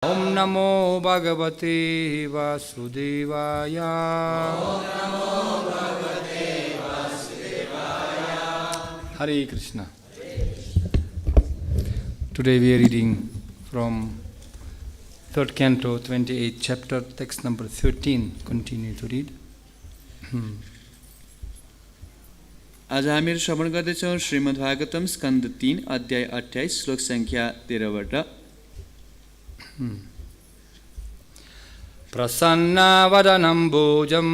Om Namo Bhagavate Vasudevaya. Om Namo Bhagavate Vasudevaya. Hare Krishna. Today we are reading from 3rd Canto, 28th chapter, text number 13. Continue to read. आज हामीहरू श्रवण गर्दैछौँ श्रीमद् भागवतम स्कन्द 3 अध्याय 28 श्लोक संख्या 13 बाट prasanna-vadanāmbhojaṁ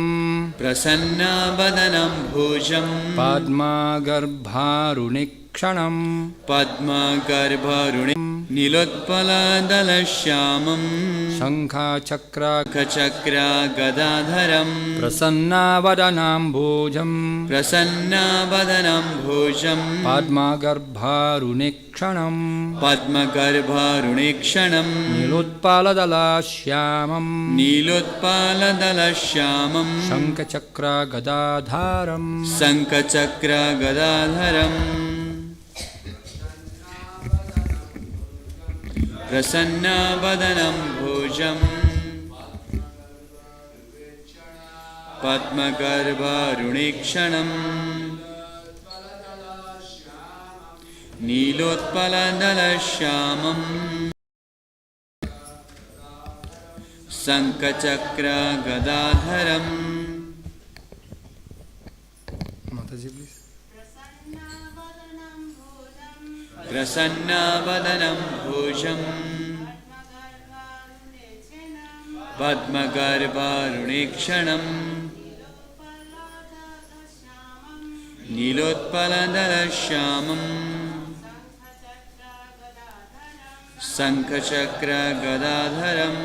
prasanna-vadanāmbhojaṁ padma-garbhāruṇekṣaṇam padma-garbhāruṇekṣaṇam nīlotpala-dala-śyāmaṁ śyaṅkha-cakra-gadā-dharam prasanna-vadanāmbhojaṁ prasanna-vadanāmbhojaṁ padma-garbhāruṇekṣaṇam padma-garbhāruṇekṣaṇam nīlotpala-dala-śyāmaṁ nīlotpala-dala-śyāmaṁ śyaṅkha-cakra-gadā-dharam śyaṅkha-cakra-gadā-dharam prasanna-vadanāmbhojaṁ padma-garbhāruṇekṣaṇam nīlotpala-dala-śyāmaṁ śyaṅkha-cakra-gadā-dharam. Mataji, please. prasanna-vadanāmbhojaṁ padma-garbhāruṇekṣaṇam nīlotpala-dala-śyāmaṁ śyaṅkha-cakra-gadā-dharam.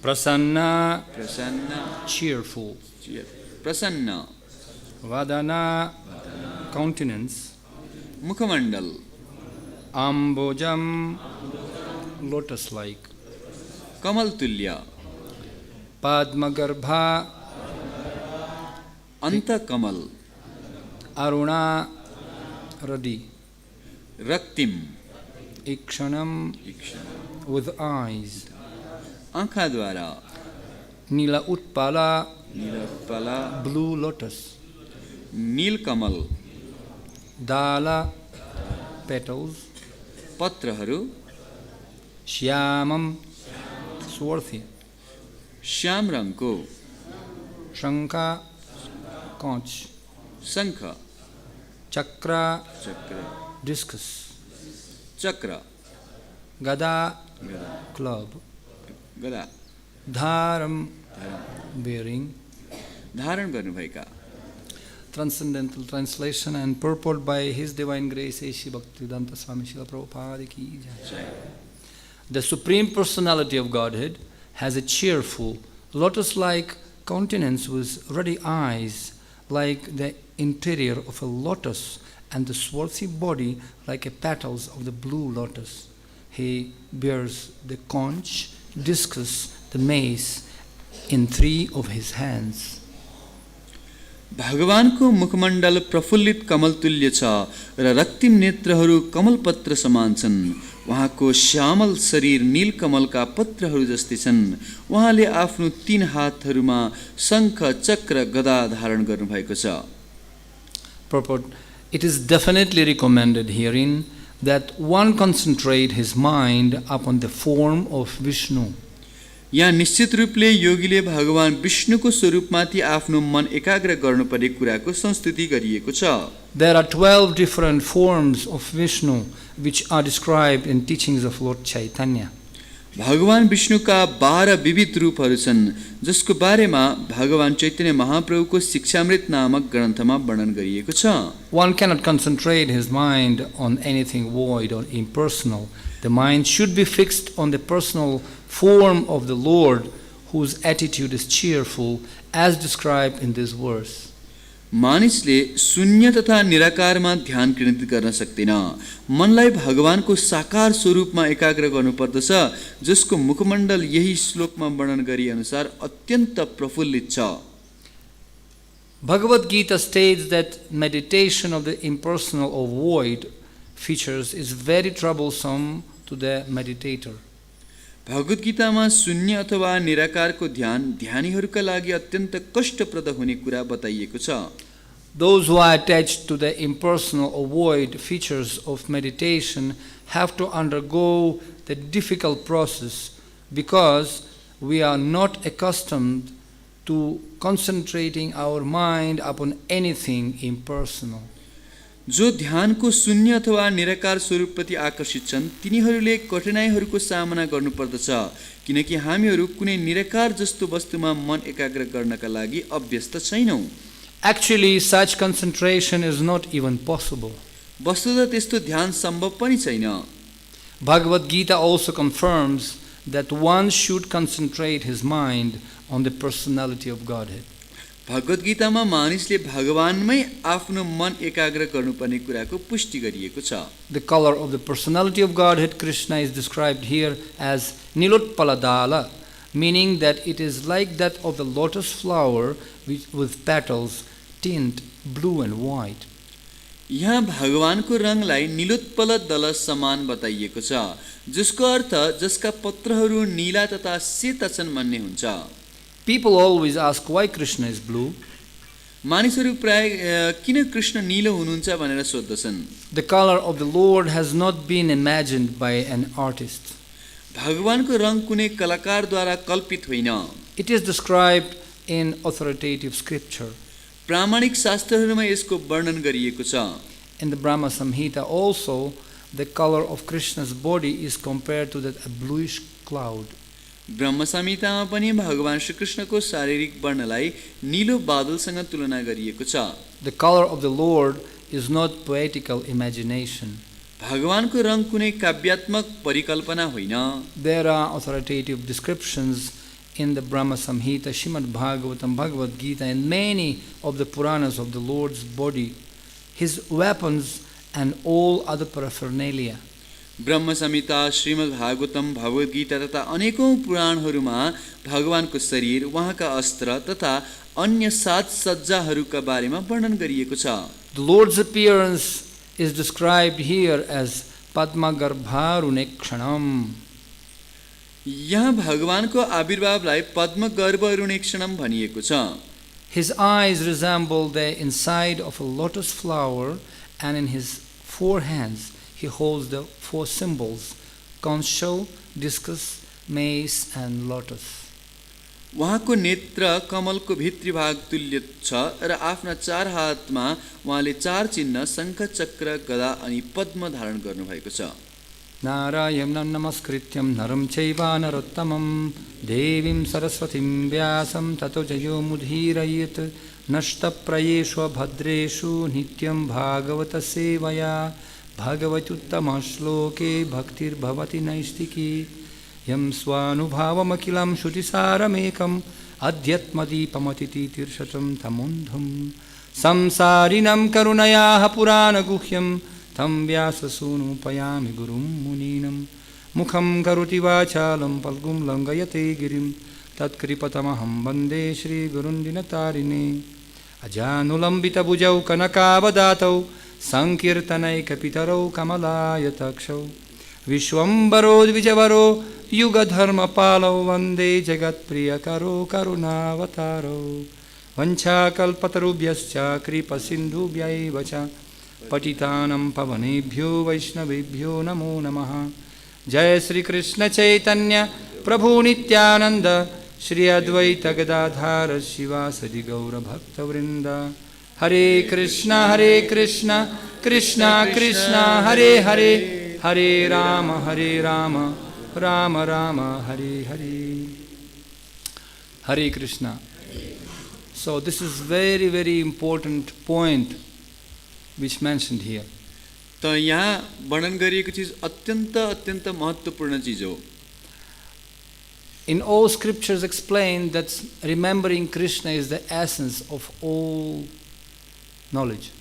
Prasanna, prasanna, cheerful. prasanna, Vadana, countenance. mukhamandal, ambhojam, lotus-like. kamal tulya, padma-garbha, anta kamal, aruṇa, ruddy. raktim, īkṣaṇam, with eyes. आँखा द्वारा nīla-utpala, nīlotpala, blue lotus. नीलकमल, dala, petals. पत्रहरू, śyāmam, swarthy. Shyam रङको, śyaṅkha, conch. शङ्ख, Cakra, चक्र, discus. चक्र, Gada, गदा, club. गदा, Dharam, bearing. धारण गर्नुभएका. Transcendental translation and purport by His Divine Grace A.C. Bhaktivedanta Swami Srila Prabhupada ki jai. The Supreme Personality of Godhead has a cheerful, lotus-like countenance with ruddy eyes like the interior of a lotus and the swarthy body like a petals of the blue lotus. He bears the conch, discus, the mace in 3 of his hands. भगवानको मुखमण्डल प्रफुल्लित कमल तुल्य छ र रक्तिम नेत्रहरू कमल पत्र समान छन्. उहाँको श्यामल शरीर नील कमलका पत्रहरू जस्तै छन्. उहाँले आफ्नो 3 हातहरूमा शङ्ख चक्र गदा धारण गर्नुभएको छ. Purport: it is definitely recommended herein that one concentrate his mind upon the form of Vishnu. यहाँ निश्चित रूपले योगीले भगवान विष्णुको स्वरूपमाथि आफ्नो मन एकाग्र गर्नुपर्ने कुराको संस्तुति गरिएको छ. There are 12 different forms of Vishnu which are described in teachings of Lord Chaitanya. भगवान विष्णुका 12 विविध रूपहरू छन् जसको बारेमा भगवान चैतन्य महाप्रभुको शिक्षामृत नामक ग्रन्थमा वर्णन गरिएको छ. One cannot concentrate his mind on anything void or impersonal. The mind should be fixed on the personal form of the Lord, whose attitude is cheerful, as described in this verse. मानिसले शून्य तथा निराकारमा ध्यान केन्द्रित गर्न सक्दैन. मनलाई भगवानको साकार स्वरूपमा एकाग्र गर्नुपर्दछ जसको मुखमण्डल यही श्लोकमा वर्णन गरी अनुसार अत्यन्त प्रफुल्लित छ. Bhagavad Gita states that meditation of the impersonal or void features is very troublesome to the meditator. भगवत गीतामा शून्य अथवा निराकारको ध्यान ध्यानीहरूका लागि अत्यन्त कष्टप्रद हुने कुरा बताइएको छ। Those who are attached to the impersonal or void features of meditation have to undergo the difficult process because we are not accustomed to concentrating our mind upon anything impersonal. जो ध्यानको शून्य अथवा निराकार स्वरूपप्रति आकर्षित छन् तिनीहरूले कठिनाइहरूको सामना गर्नुपर्दछ किनकि हामीहरू कुनै निराकार जस्तो वस्तुमा मन एकाग्र गर्नका लागि अभ्यस्त छैनौँ। Actually, such concentration is not even possible. वस्तुतः त्यस्तो ध्यान सम्भव पनि छैन। Bhagavad Gita also confirms that one should concentrate his mind on the personality of Godhead. भगवत गीतामा मानिसले भगवानमै आफ्नो मन एकाग्र गर्नुपर्ने कुराको पुष्टि गरिएको छ। The color of the personality of Godhead, Krishna, is described here as nīlotpala-dala, meaning that it is like that of the lotus flower with petals tint blue and white. यहाँ भगवानको रङलाई नीलोत्पल दल समान बताइएको छ जसको अर्थ जसका पत्रहरू नीला तथा सेता छन् भन्ने हुन्छ। People always ask why Krishna is blue. मानिसहरू प्राय किन कृष्ण नीलो हुनुहुन्छ भनेर सोध्दछन्। The color of the Lord has not been imagined by an artist. भगवानको रङ कुनै कलाकारद्वारा कल्पित होइन। It is described in authoritative scripture. प्रामाणिक शास्त्रहरूमा यसको वर्णन गरिएको छ। In the Brahma Samhita also, the color of Krishna's body is compared to that a bluish cloud. ब्रह्म संहितामा पनि भगवान श्रीकृष्णको शारीरिक वर्णलाई नीलो बादलसँग तुलना गरिएको छ। The color of the Lord is not poetical imagination. भगवानको रङ कुनै काव्यात्मक परिकल्पना होइन। There are authoritative descriptions in the Brahma Samhita, Srimad Bhagavatam, Bhagavad Gita, and many of the Puranas of the Lord's body, his weapons, and all other paraphernalia. ब्रह्म संहिता, श्रीमद् भागवतम, भगवत गीता तथा अनेकौं पुराणहरूमा भगवानको शरीर, उहाँका अस्त्र तथा अन्य साज सज्जाहरूका बारेमा वर्णन गरिएको छ। The Lord's appearance is described here as padma-garbhāruṇekṣaṇam. यहाँ भगवानको आविर्भावलाई पद्म-गर्भारुणेक्षणम भनिएको छ। His eyes resemble the inside of a lotus flower, and in his four hands he holds the four symbols: conch, discus, mace, and lotus. उहाँको नेत्र कमलको भित्री भाग तुल्य छ र आफ्ना चार हातमा उहाँले चार चिन्ह शङ्ख चक्र गदा अनि पद्म धारण गर्नुभएको छ। नारायणं नमस्कृत्यं नरं चैव नरोत्तमं देवीं सरस्वतीं व्यासं ततो जयो मुदीरयेत् नष्टप्रायेषु भद्रेषु नित्यं भागवत सेवया भगवत्युत्तमश्लोके भक्तिर्भवति नैष्टिकी यं स्वानुभावमखिलं श्रुतिसारमेकम् अध्यात्मदीपमतितीतीर्षचं तमुन्धं संसारिणं करुणयाः पुराणगुह्यं तं व्याससूनुपयामि गुरुं मुनीनं मुखं करोति वाचालं पल्गुं लङ्घयते गिरिं तत्कृपतमहं वन्दे श्रीगुरुं दिनतारिणे अजानुलम्बितभुजौ कनकावदातौ संकीर्तनैकपितरौ कमलायताक्षौ विश्वम्भरो द्विजवरो युगधर्मपालौ वन्दे जगत्प्रियकरो करुणावतारौ वञ्चाकल्पतरुभ्यश्च कृपसिन्धुभ्यैव च पतितानं पवनेभ्यो वैष्णवेभ्यो नमो नमः। जय श्री कृष्ण चैतन्य प्रभु नित्यानंद श्री अद्वैत गदाधर शिवासदि गौर भक्तवृंद। हरे Krishna Krishna Krishna Hare Hare Hare Ram Ram Ram Hare Hare. Hare Krishna. So this is very important point which mentioned here. त यहाँ वर्णन गरिएको चीज अत्यन्त महत्त्वपूर्ण चीज हो। In all scriptures explained that remembering Krishna is the essence of all knowledge.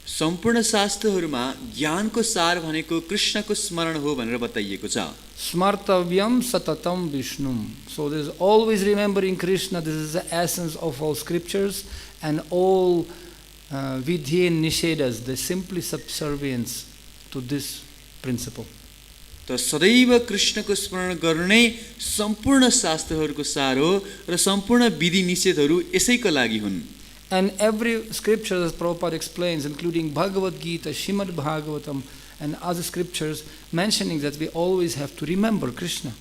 सम्पूर्ण शास्त्रहरूमा ज्ञानको सार भनेको कृष्णको स्मरण हो भनेर बताइएको छ। Smartavyam satatam Vishnum. So there is always remembering Krishna. This is the essence of all scriptures and all vidhi and nishedas. They simply subservience to this principle. त सदैव कृष्णको स्मरण गर्नु नै सम्पूर्ण शास्त्रहरूको सार हो र सम्पूर्ण विधि निषेधहरू यसैका लागि हुन्। And every scripture, as Prabhupada explains, including Bhagavad Gita, Srimad Bhagavatam, and other scriptures, mentioning that we always have to remember Krishna.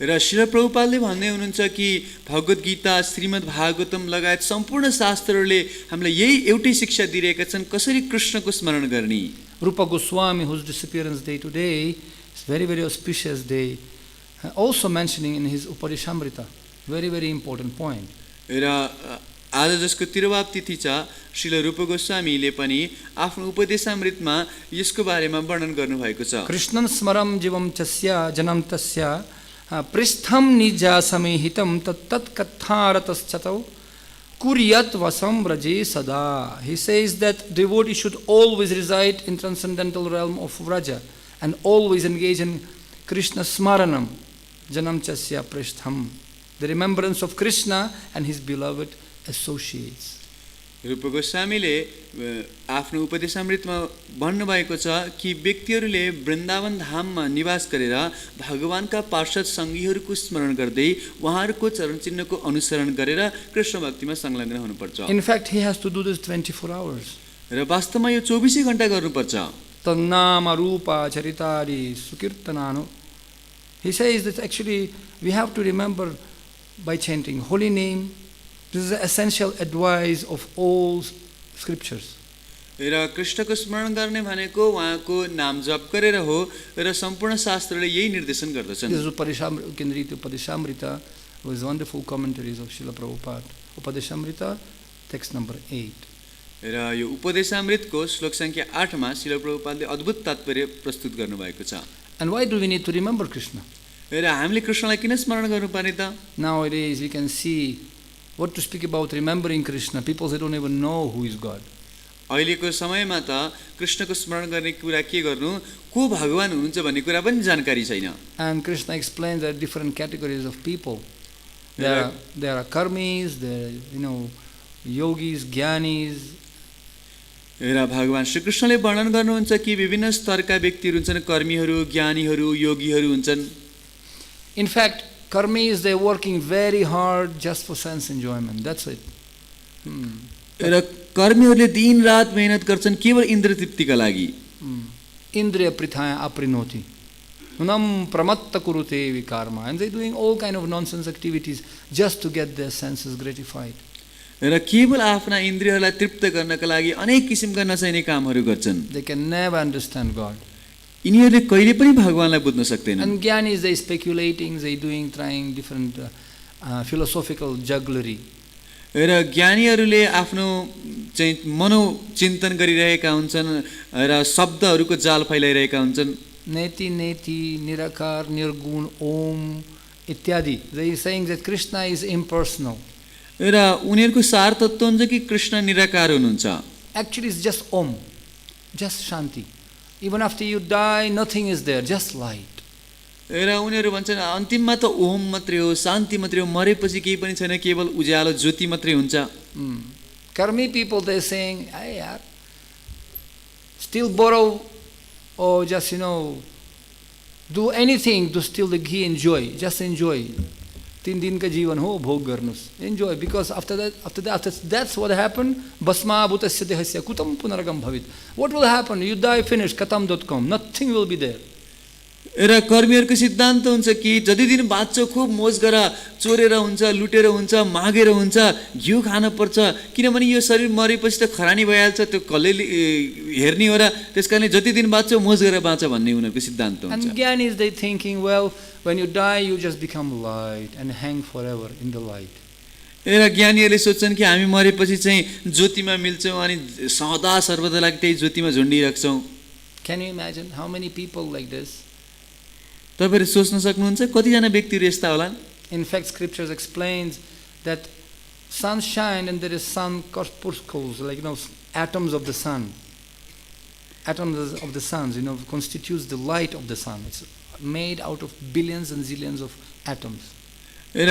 र श्रील प्रभुपादले भन्दै हुनुहुन्छ कि भगवत गीता, श्रीमद् भागवतम लगायत सम्पूर्ण शास्त्रहरूले हामीलाई यही एउटै शिक्षा दिइरहेका छन्, कसरी कृष्णको स्मरण गर्ने। Rupa Goswami, whose disappearance day today is very, very auspicious day, also mentioning in his Upadeshamrita, very, very important point. र आज जसको तिरुभाव तिथि छ, श्रील रूप गोस्वामीले पनि आफ्नो उपदेशामृतमा यसको बारेमा वर्णन गर्नुभएको छ। कृष्णं स्मरं जीवं चस्य जनं तस्य पृष्ठं निजा समेहितं तत् कथारतश्चतौ कुर्यात् वसं व्रजे सदा. He says that devotee should always reside in transcendental realm of Vraja and always engage in Krishna smaranam janam chasya prishtham, the remembrance of Krishna and his beloved associates. रूप गोस्वामीले आफ्नो उपदेशामृतमा भन्नुभएको छ कि व्यक्तिहरूले वृन्दावन धाममा निवास गरेर भगवानका पार्षद सङ्गीहरूको स्मरण गर्दै उहाँहरूको चरण चिन्हको अनुसरण गरेर कृष्ण भक्तिमा संलग्न हुनुपर्छ। In fact, he has to do this 24 hours. र वास्तवमा यो 24 घण्टा गर्नुपर्छ। तन्नाम रूपा चरितारि सुकीर्तनानु. He says that actually we have to remember by chanting holy name. This is the essential advice of all scriptures. र कृष्णको स्मरण गर्ने भनेको उहाँको नाम जप गरेर हो र सम्पूर्ण शास्त्रले यही निर्देशन गर्दछन्। This is Upadeshamrita, you can read Upadeshamrita with wonderful commentaries of Srila Prabhupada. Upadeshamrita, text number 8. र यो उपदेशामृतको श्लोक संख्या 8 मा श्रील प्रभुपादले अद्भुत तात्पर्य प्रस्तुत गर्नुभएको छ। And why do we need to remember Krishna? र हामीले कृष्णलाई किन स्मरण गर्नुपर्ने त? Nowadays we can see what to speak about remembering Krishna. People, they don't even know who is God. अहिलेको समयमा त कृष्णको स्मरण गर्ने कुरा के गर्नु, को भगवान हुनुहुन्छ भन्ने कुरा पनि जानकारी छैन। And Krishna explains there are different categories of people. There are karmis, there are, yogis, jnanis. र भगवान श्री कृष्णले वर्णन गर्नुहुन्छ कि विभिन्न स्तरका व्यक्तिहरू हुन्छन्, कर्मीहरू, ज्ञानीहरू, योगीहरू हुन्छन्। In fact, karmis, they're working very hard just for sense enjoyment. That's it. र कर्मीहरूले दिन रात मेहनत गर्छन् केवल इन्द्रिय तृप्तिका लागि। Indriya prithaya aprinoti. Nunam pramatta kurute vikarma. And they're doing all kind of nonsense activities just to get their senses gratified. र केवल आफ्ना इन्द्रियहरूलाई तृप्त गर्नका लागि अनेक किसिमका नचाहिने कामहरू गर्छन्। They can never understand God. यिनीहरूले कहिले पनि भगवानलाई बुझ्न सक्दैनन्। And jnanis, they speculating, they trying different philosophical jugglery. र ज्ञानीहरूले आफ्नो चाहिँ मनोचिन्तन गरिरहेका हुन्छन् र शब्दहरूको जाल फैलाइरहेका हुन्छन्। Neti neti nirakar nirgun om ityadi. They are saying that Krishna is impersonal. र उनीहरूको सार तत्त्व हुन्छ कि कृष्ण निराकार हुनुहुन्छ। Actually it's just om, just shanti. Even after you die, nothing is there, just light. र उनीहरू भन्छन् अन्तिममा त ओम मात्रै हो, शान्ति मात्रै हो, मरेपछि केही पनि छैन, केवल उज्यालो ज्योति मात्रै हुन्छ। Karmi people, they're saying, hey, yaar, still borrow or just, do anything to steal the ghee, enjoy, just enjoy. 3 दिन का जीवन हो, भोग गर्नुस्, enjoy, because after that's what happened. Basma bhutasya dehasya kutam punaragam bhavit. What will happen? You die, finish, katam.com. Nothing will be there. र कर्मीहरूको सिद्धान्त हुन्छ कि जति दिन बाँच्छौ खुब मोज गर, चोरेर हुन्छ, लुटेर हुन्छ, मागेर हुन्छ, घिउ खान पर्छ, किनभने यो शरीर मरेपछि त खरानी भइहाल्छ, त्यो कसले हेर्ने हो र त्यसकारणले जति दिन बाँच्छौ मोज गरेर बाँच भन्ने उनीहरूको सिद्धान्त हुन्छ। And jnanis, they thinking, well, when you die, you just become light and hang forever in the light. र ज्ञानीहरूले सोच्छन् कि हामी मरेपछि चाहिँ ज्योतिमा मिल्छौँ अनि सदा सर्वदा लागि त्यही ज्योतिमा झुन्डिराख्छौँ। Can you imagine how many people like this? तपाईहरु सोच्न सक्नुहुन्छ कतिजना व्यक्तिहरू यस्ता होला? In fact, scriptures explains that sun shine and there is sun corpuscles, like atoms of the sun. Atoms of the suns, constitutes the light of the sun. It's made out of billions and zillions of atoms. र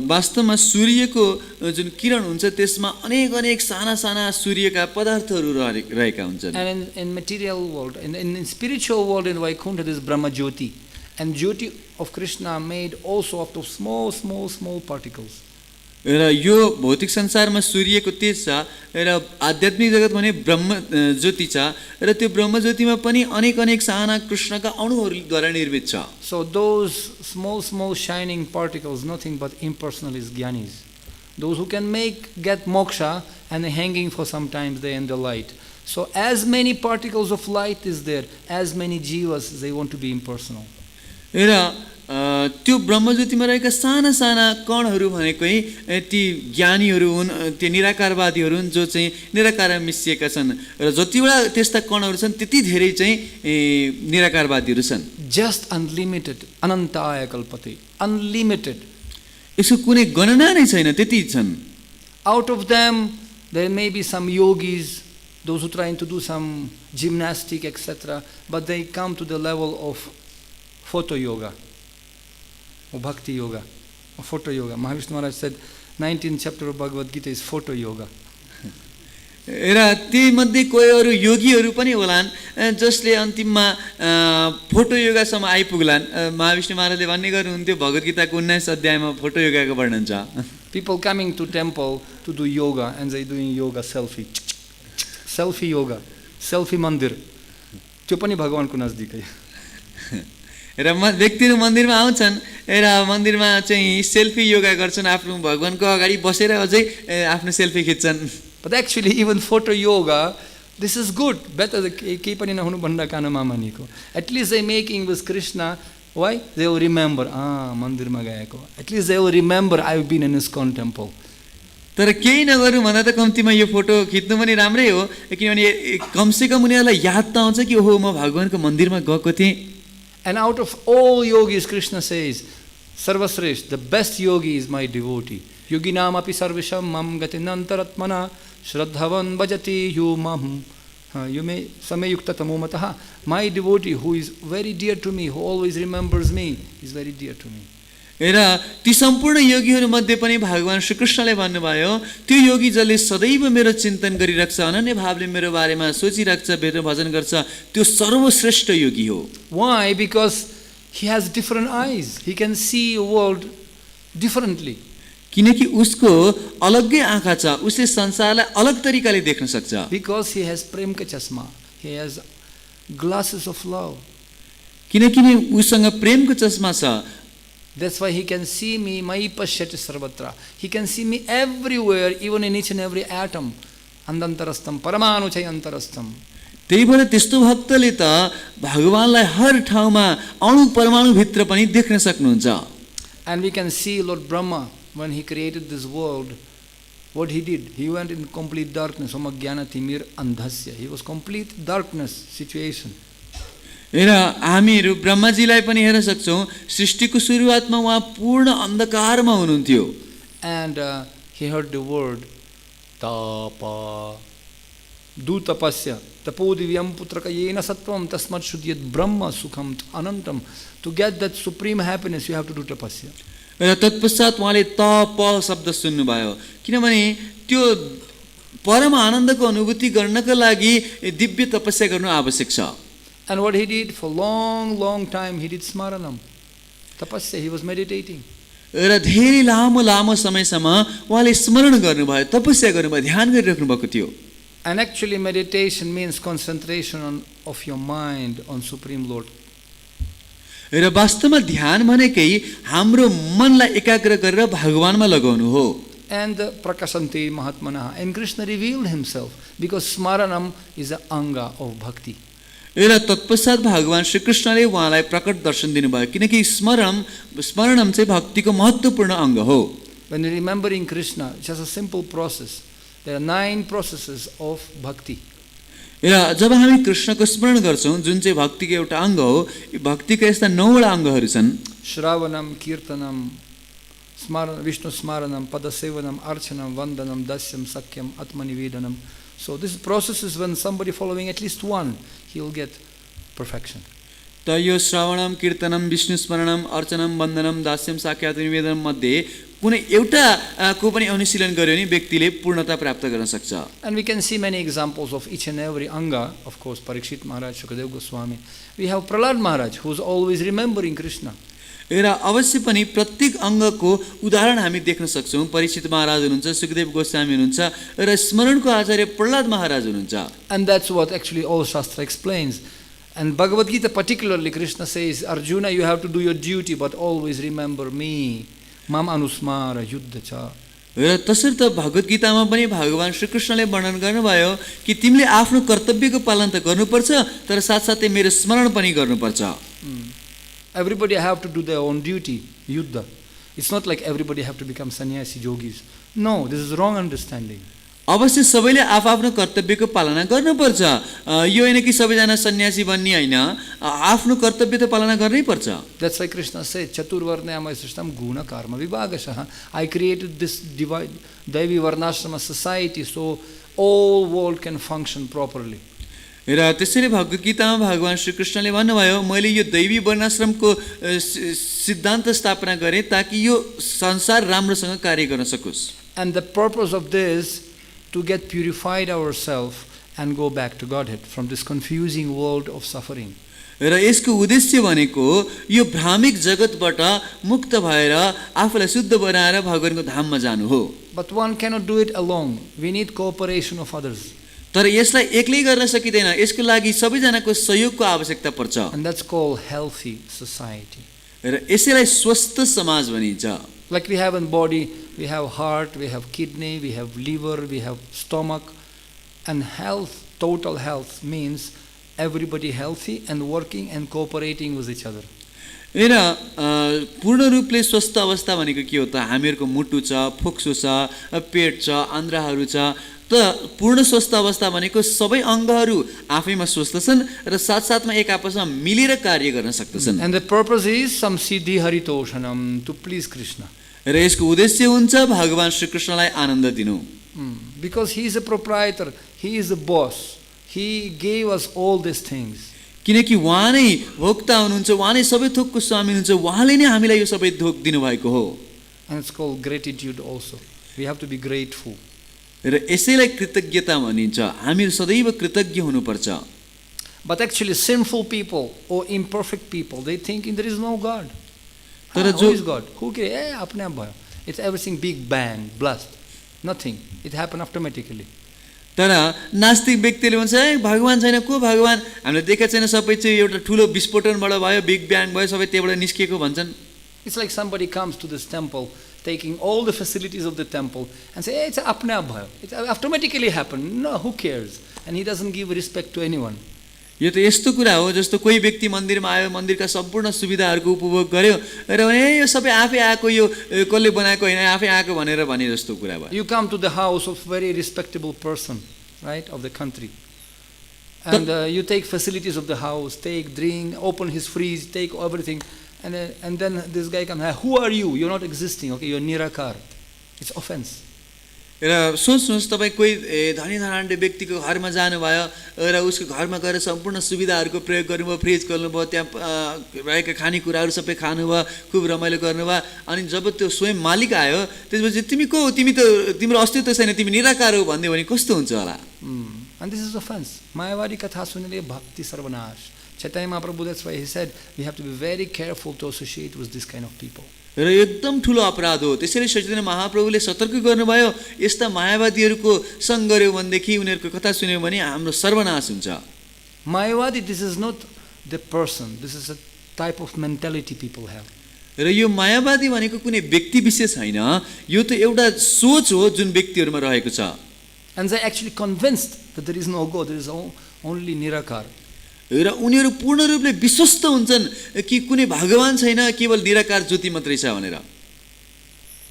वास्तवमा सूर्यको जुन किरण हुन्छ त्यसमा अनेक अनेक साना साना सूर्यका पदार्थहरू रहेका हुन्छन्. And in material world, in spiritual world in Vaikuntha, there is Brahma Jyoti. And Jyoti of Krishna made also out of small particles. र यो भौतिक संसारमा सूर्यको तेज छ र आध्यात्मिक जगत भने ब्रह्म ज्योति छ र त्यो ब्रह्म ज्योतिमा पनि अनेक अनेक साना कृष्णका अणुहरूद्वारा निर्मित छ. So those small shining particles, nothing but impersonal is jnanis. Those who can get moksha and hanging for some time they in the light. So as many particles of light is there, as many jivas they want to be impersonal. र त्यो ब्रह्मज्योतिमा रहेका साना साना कणहरू भनेकै ती ज्ञानीहरू हुन्, ती निराकारवादीहरू हुन् जो चाहिँ निराकारमा मिसिएका छन् र जतिवटा त्यस्ता कणहरू छन् त्यति धेरै चाहिँ निराकारवादीहरू छन्. Just unlimited, anantaya kalpate, unlimited. यसको कुनै गणना नै छैन, त्यति छन्. Out of them there may be some yogis, those who trying to do some gymnastic etc, but they come to the level of photo yoga or bhakti yoga or photo yoga. Mahavishnu Maharaj said 19th chapter of Bhagavad Gita is photo yoga. र ती मध्ये कोही अरू योगीहरू पनि होलान् जसले अन्तिममा photo योगासम्म आइपुग्लान्. Mahavishnu महाराजले भन्ने गर्नुहुन्थ्यो भगवत गीताको 19 अध्यायमा फोटो योगाको वर्णन छ. People coming to temple to do yoga and they doing yoga selfie yoga, selfie mandir. त्यो पनि भगवानको नजदिकै. र व्यक्तिहरू मन्दिरमा आउँछन् र मन्दिरमा चाहिँ सेल्फी योगा गर्छन्, आफ्नो भगवानको अगाडि बसेर अझै आफ्नो selfie खिच्छन्. But actually even photo yoga, this is good, better केही पनि नहुनु भन्दा कानमा मानेको. At least they making with Krishna. Why? They will remember, मन्दिरमा गएको. At least they will remember I've been in ISKCON temple. तर केही नगरौँ भन्दा त कम्तीमा यो फोटो खिच्नु पनि राम्रै हो, किनभने कमसेकम उनीहरूलाई याद त आउँछ कि ओहो म भगवानको मन्दिरमा गएको थिएँ. And out of all yogis, Krishna says, Sarvasresh, the best yogi is my devotee. Yoginam api sarvisham mam gati nantaratmana shraddhavan bhajati yumam. You may same yukta tamomataha. My devotee who is very dear to me, who always remembers me, is very dear to me. र ती सम्पूर्ण योगीहरू मध्ये पनि भगवान श्रीकृष्णले भन्नुभयो त्यो योगी जसले सदैव मेरो चिन्तन गरिराख्छ, अनन्य भावले मेरो बारेमा सोचिराख्छ, मेरो भजन गर्छ, त्यो सर्वश्रेष्ठ योगी हो. Why? Because he has different eyes. He can see a world differently. किनकि उसको अलग्गै आँखा छ, उसले संसारलाई अलग तरिकाले देख्न सक्छ. Because he has prem ka chasma. He has glasses of love. किनकि उसँग प्रेमको चस्मा छ. That's why he can see me, mai pashyati sarvatra. He can see me everywhere, even in each and every atom. Andantarastam, paramanu chayantarastam. त्यही भएर त्यस्तो भक्तले त भगवानलाई हर ठाउँमा अणु परमाणु भित्र पनि देख्न सक्नुहुन्छ. And we can see Lord Brahma when he created this world, what he did. He went in complete darkness. Oma jnanati mir andhasya. He was complete darkness situation. र हामीहरू ब्रह्माजीलाई पनि हेर्न सक्छौँ, सृष्टिको सुरुवातमा उहाँ पूर्ण अन्धकारमा हुनुहुन्थ्यो. And he heard the word tapa dutapasya tapodivyam putraka yena sattvam tasmat shudyat brahma sukham anantam. To get that supreme happiness you have to do tapasya. र तत्पश्चात उहाँले तप शब्द सुन्नुभयो, किनभने त्यो परम आनन्दको अनुभूति गर्नका लागि दिव्य तपस्या गर्नु आवश्यक छ. And what he did for long time, he did smaranam, tapasya. He was meditating. र धेरै लामो लामो समयसम्म उहाँले स्मरण गर्नुभयो, तपस्या गर्नुभयो, ध्यान गरिराख्नु भएको थियो. And actually meditation means concentration of your mind on Supreme Lord. र वास्तवमा ध्यान भनेकै हाम्रो मनलाई एकाग्र गरेर भगवानमा लगाउनु हो. And prakashanti mahatmanaha. And Krishna revealed himself because smaranam is an anga of bhakti. र तत्पश्चात भगवान श्रीकृष्णले उहाँलाई प्रकट दर्शन दिनुभयो, किनकि स्मरणम चाहिँ भक्तिको महत्त्वपूर्ण अङ्ग हो. When you're remembering Krishna, it's just a simple process. There are 9 processes of bhakti. र जब हामी कृष्णको स्मरण गर्छौँ जुन चाहिँ भक्तिको एउटा अङ्ग हो, भक्तिका यस्ता 9 वटा अङ्गहरू छन्. Shravanam, Kirtanam, Vishnu Smaranam, Padasevanam, Archanam, Vandanam, Dasyam, Sakyam, Atmanivedanam. So this process is when somebody following at least one, he will get perfection. त यो श्रवणम कीर्तनम विष्णु स्मरणम अर्चनम वन्दनम दास्यम साख्यात निवेदनम मध्ये कुनै एउटा को पनि अनुशीलन गर्यो भने व्यक्तिले पूर्णता प्राप्त गर्न सक्छ. And we can see many examples of each and every anga. Of course, Parikshit Maharaj, Shukadeva Goswami. We have Prahlad Maharaj, who is always remembering Krishna. र अवश्य पनि प्रत्येक अङ्गको उदाहरण हामी देख्न सक्छौँ. परीक्षित महाराज हुनुहुन्छ, सुखदेव गोस्वामी हुनुहुन्छ र स्मरणको आचार्य प्रहलाद महाराज हुनुहुन्छ. And that's what actually all Shastra explains. And Bhagavad Gita particularly, Krishna says, Arjuna, you have to do your duty, but always remember me. Mam anusmara yuddha cha. र तसर्थ भगवत गीतामा पनि भगवान श्रीकृष्णले वर्णन गर्नुभयो कि तिमीले आफ्नो कर्तव्यको पालन त गर्नुपर्छ, तर साथसाथै मेरो स्मरण पनि गर्नुपर्छ. Everybody have to do their own duty, yuddha. It's not like everybody have to become sannyasi yogis. No, this is wrong understanding. अवश्य सबैले आफ्नो कर्तव्यको पालना गर्नुपर्छ. यो होइन कि सबैजना सन्यासी बन्ने होइन, आफ्नो कर्तव्य त पालना गर्नै पर्छ. That's why Krishna said, Chaturvarnayama srishtam guna karma vibhagashaha. I created this Devi Varnashrama society so all world can function properly. र त्यसैले भगवत गीतामा भगवान श्रीकृष्णले भन्नुभयो, मैले यो दैवी वर्णाश्रमको सिद्धान्त स्थापना गरेँ ताकि यो संसार राम्रोसँग कार्य गर्न सकोस्. And the purpose of this to get purified ourselves and go back to Godhead from this confusing world of suffering. र यसको उद्देश्य भनेको यो भ्रामिक जगतबाट मुक्त भएर आफूलाई शुद्ध बनाएर भगवानको धाममा जानु हो. But one cannot do it alone. We need cooperation of others. तर यसलाई एक्लै गर्न सकिँदैन. यसको लागि सबैजनाको सहयोगको आवश्यकता पर्छ. And that's called healthy society. र यसैलाई स्वस्थ समाज भनिन्छ. Like we have in body, we have heart, we have kidney, we have liver, we have stomach. And health, total health means everybody healthy and working and cooperating with each other. र पूर्ण रूपले स्वस्थ अवस्था भनेको के हो त? हामीहरूको मुटु छ, फोक्सो छ, पेट छ, आन्द्राहरू छ. त पूर्ण स्वस्थ अवस्था भनेको सबै अङ्गहरू आफैमा स्वस्थ छन् र साथसाथमा एक आपसमा मिलेर कार्य गर्न सक्दछन्. And the purpose is some siddhi haritoshanam, to please Krishna. र यसको उद्देश्य हुन्छ भगवान श्रीकृष्णलाई आनन्द दिनु. Because he is a proprietor, he is a boss. He gave us all these things. किनकि उहाँ नै भोक्ता हुनुहुन्छ, उहाँ नै सबै थोकको स्वामी हुनुहुन्छ, उहाँले नै हामीलाई यो सबै थोक दिनुभएको हो. And it's called gratitude also. We have to be grateful. र यसैलाई कृतज्ञता भनिन्छ. हामीहरू सदैव कृतज्ञ हुनुपर्छ. But actually sinful people or imperfect people, they think there is no God. तर Who is God? Who cares? अपने आप भयो. It's everything big bang, blast. Nothing. It happened automatically. तर नास्तिक व्यक्तिले भन्छ है भगवान छैन, को भगवान? हामीले देखेको छैन, सबै चाहिँ एउटा ठुलो विस्फोटनबाट भयो, बिग ब्याङ भयो, सबै त्यहीबाट निस्किएको भन्छन्. It's like somebody comes to this temple taking all the facilities of the temple and say, hey, it's apne aap bhayo. It automatically happened. No, who cares? And he doesn't give respect to anyone. यो त यस्तो कुरा हो जस्तो कोही व्यक्ति मन्दिरमा आयो, मन्दिरका सम्पूर्ण सुविधाहरूको उपभोग गर्यो र यो सबै आफै आएको, यो कसले बनाएको होइन, आफै आएको भनेर भने जस्तो कुरा भयो. You come to the house of very respectable person, right, of the country. And you take facilities of the house, take drink, open his fridge, take everything. And then this guy comes, who are you? You're not existing, okay? You're nirakar. It's offense. र सोच्नुहोस् तपाईँ कोही धनी धनाढ्य व्यक्तिको घरमा जानुभयो र उसको घरमा गएर सम्पूर्ण सुविधाहरूको प्रयोग गर्नुभयो, फ्रिज खोल्नुभयो, त्यहाँ रहेका खानेकुराहरू सबै खानुभयो, खुब रमाइलो गर्नुभयो. अनि जब त्यो स्वयं मालिक आयो त्यसपछि तिमी को हो, तिमी त तिम्रो अस्तित्व छैन, तिमी निराकार हो भन्दै भने कस्तो हुन्छ होला? And this is offense. Mayavadi katha sunile bhakti sarvanash. Chaitanya Mahaprabhu, that's why he said we have to be very careful to associate with this kind of people. र एकदम ठुलो अपराध हो. त्यसैले चैतन्य महाप्रभुले सतर्क गर्नुभयो, यस्ता मायावादीहरूको सँग गर्यो भनेदेखि, उनीहरूको कथा सुन्यो भने हाम्रो सर्वनाश हुन्छ. Mayavadi, this is not the person. This is a type of mentality people have. र यो मायावादी भनेको कुनै व्यक्ति विशेष होइन, यो त एउटा सोच हो जुन व्यक्तिहरूमा रहेको छ. And they actually convinced that there is no God, there is only nirakar. र उनीहरू पूर्ण रूपले विश्वस्त हुन्छन् कि कुनै भगवान छैन, केवल निराकार ज्योति मात्रै छ भनेर.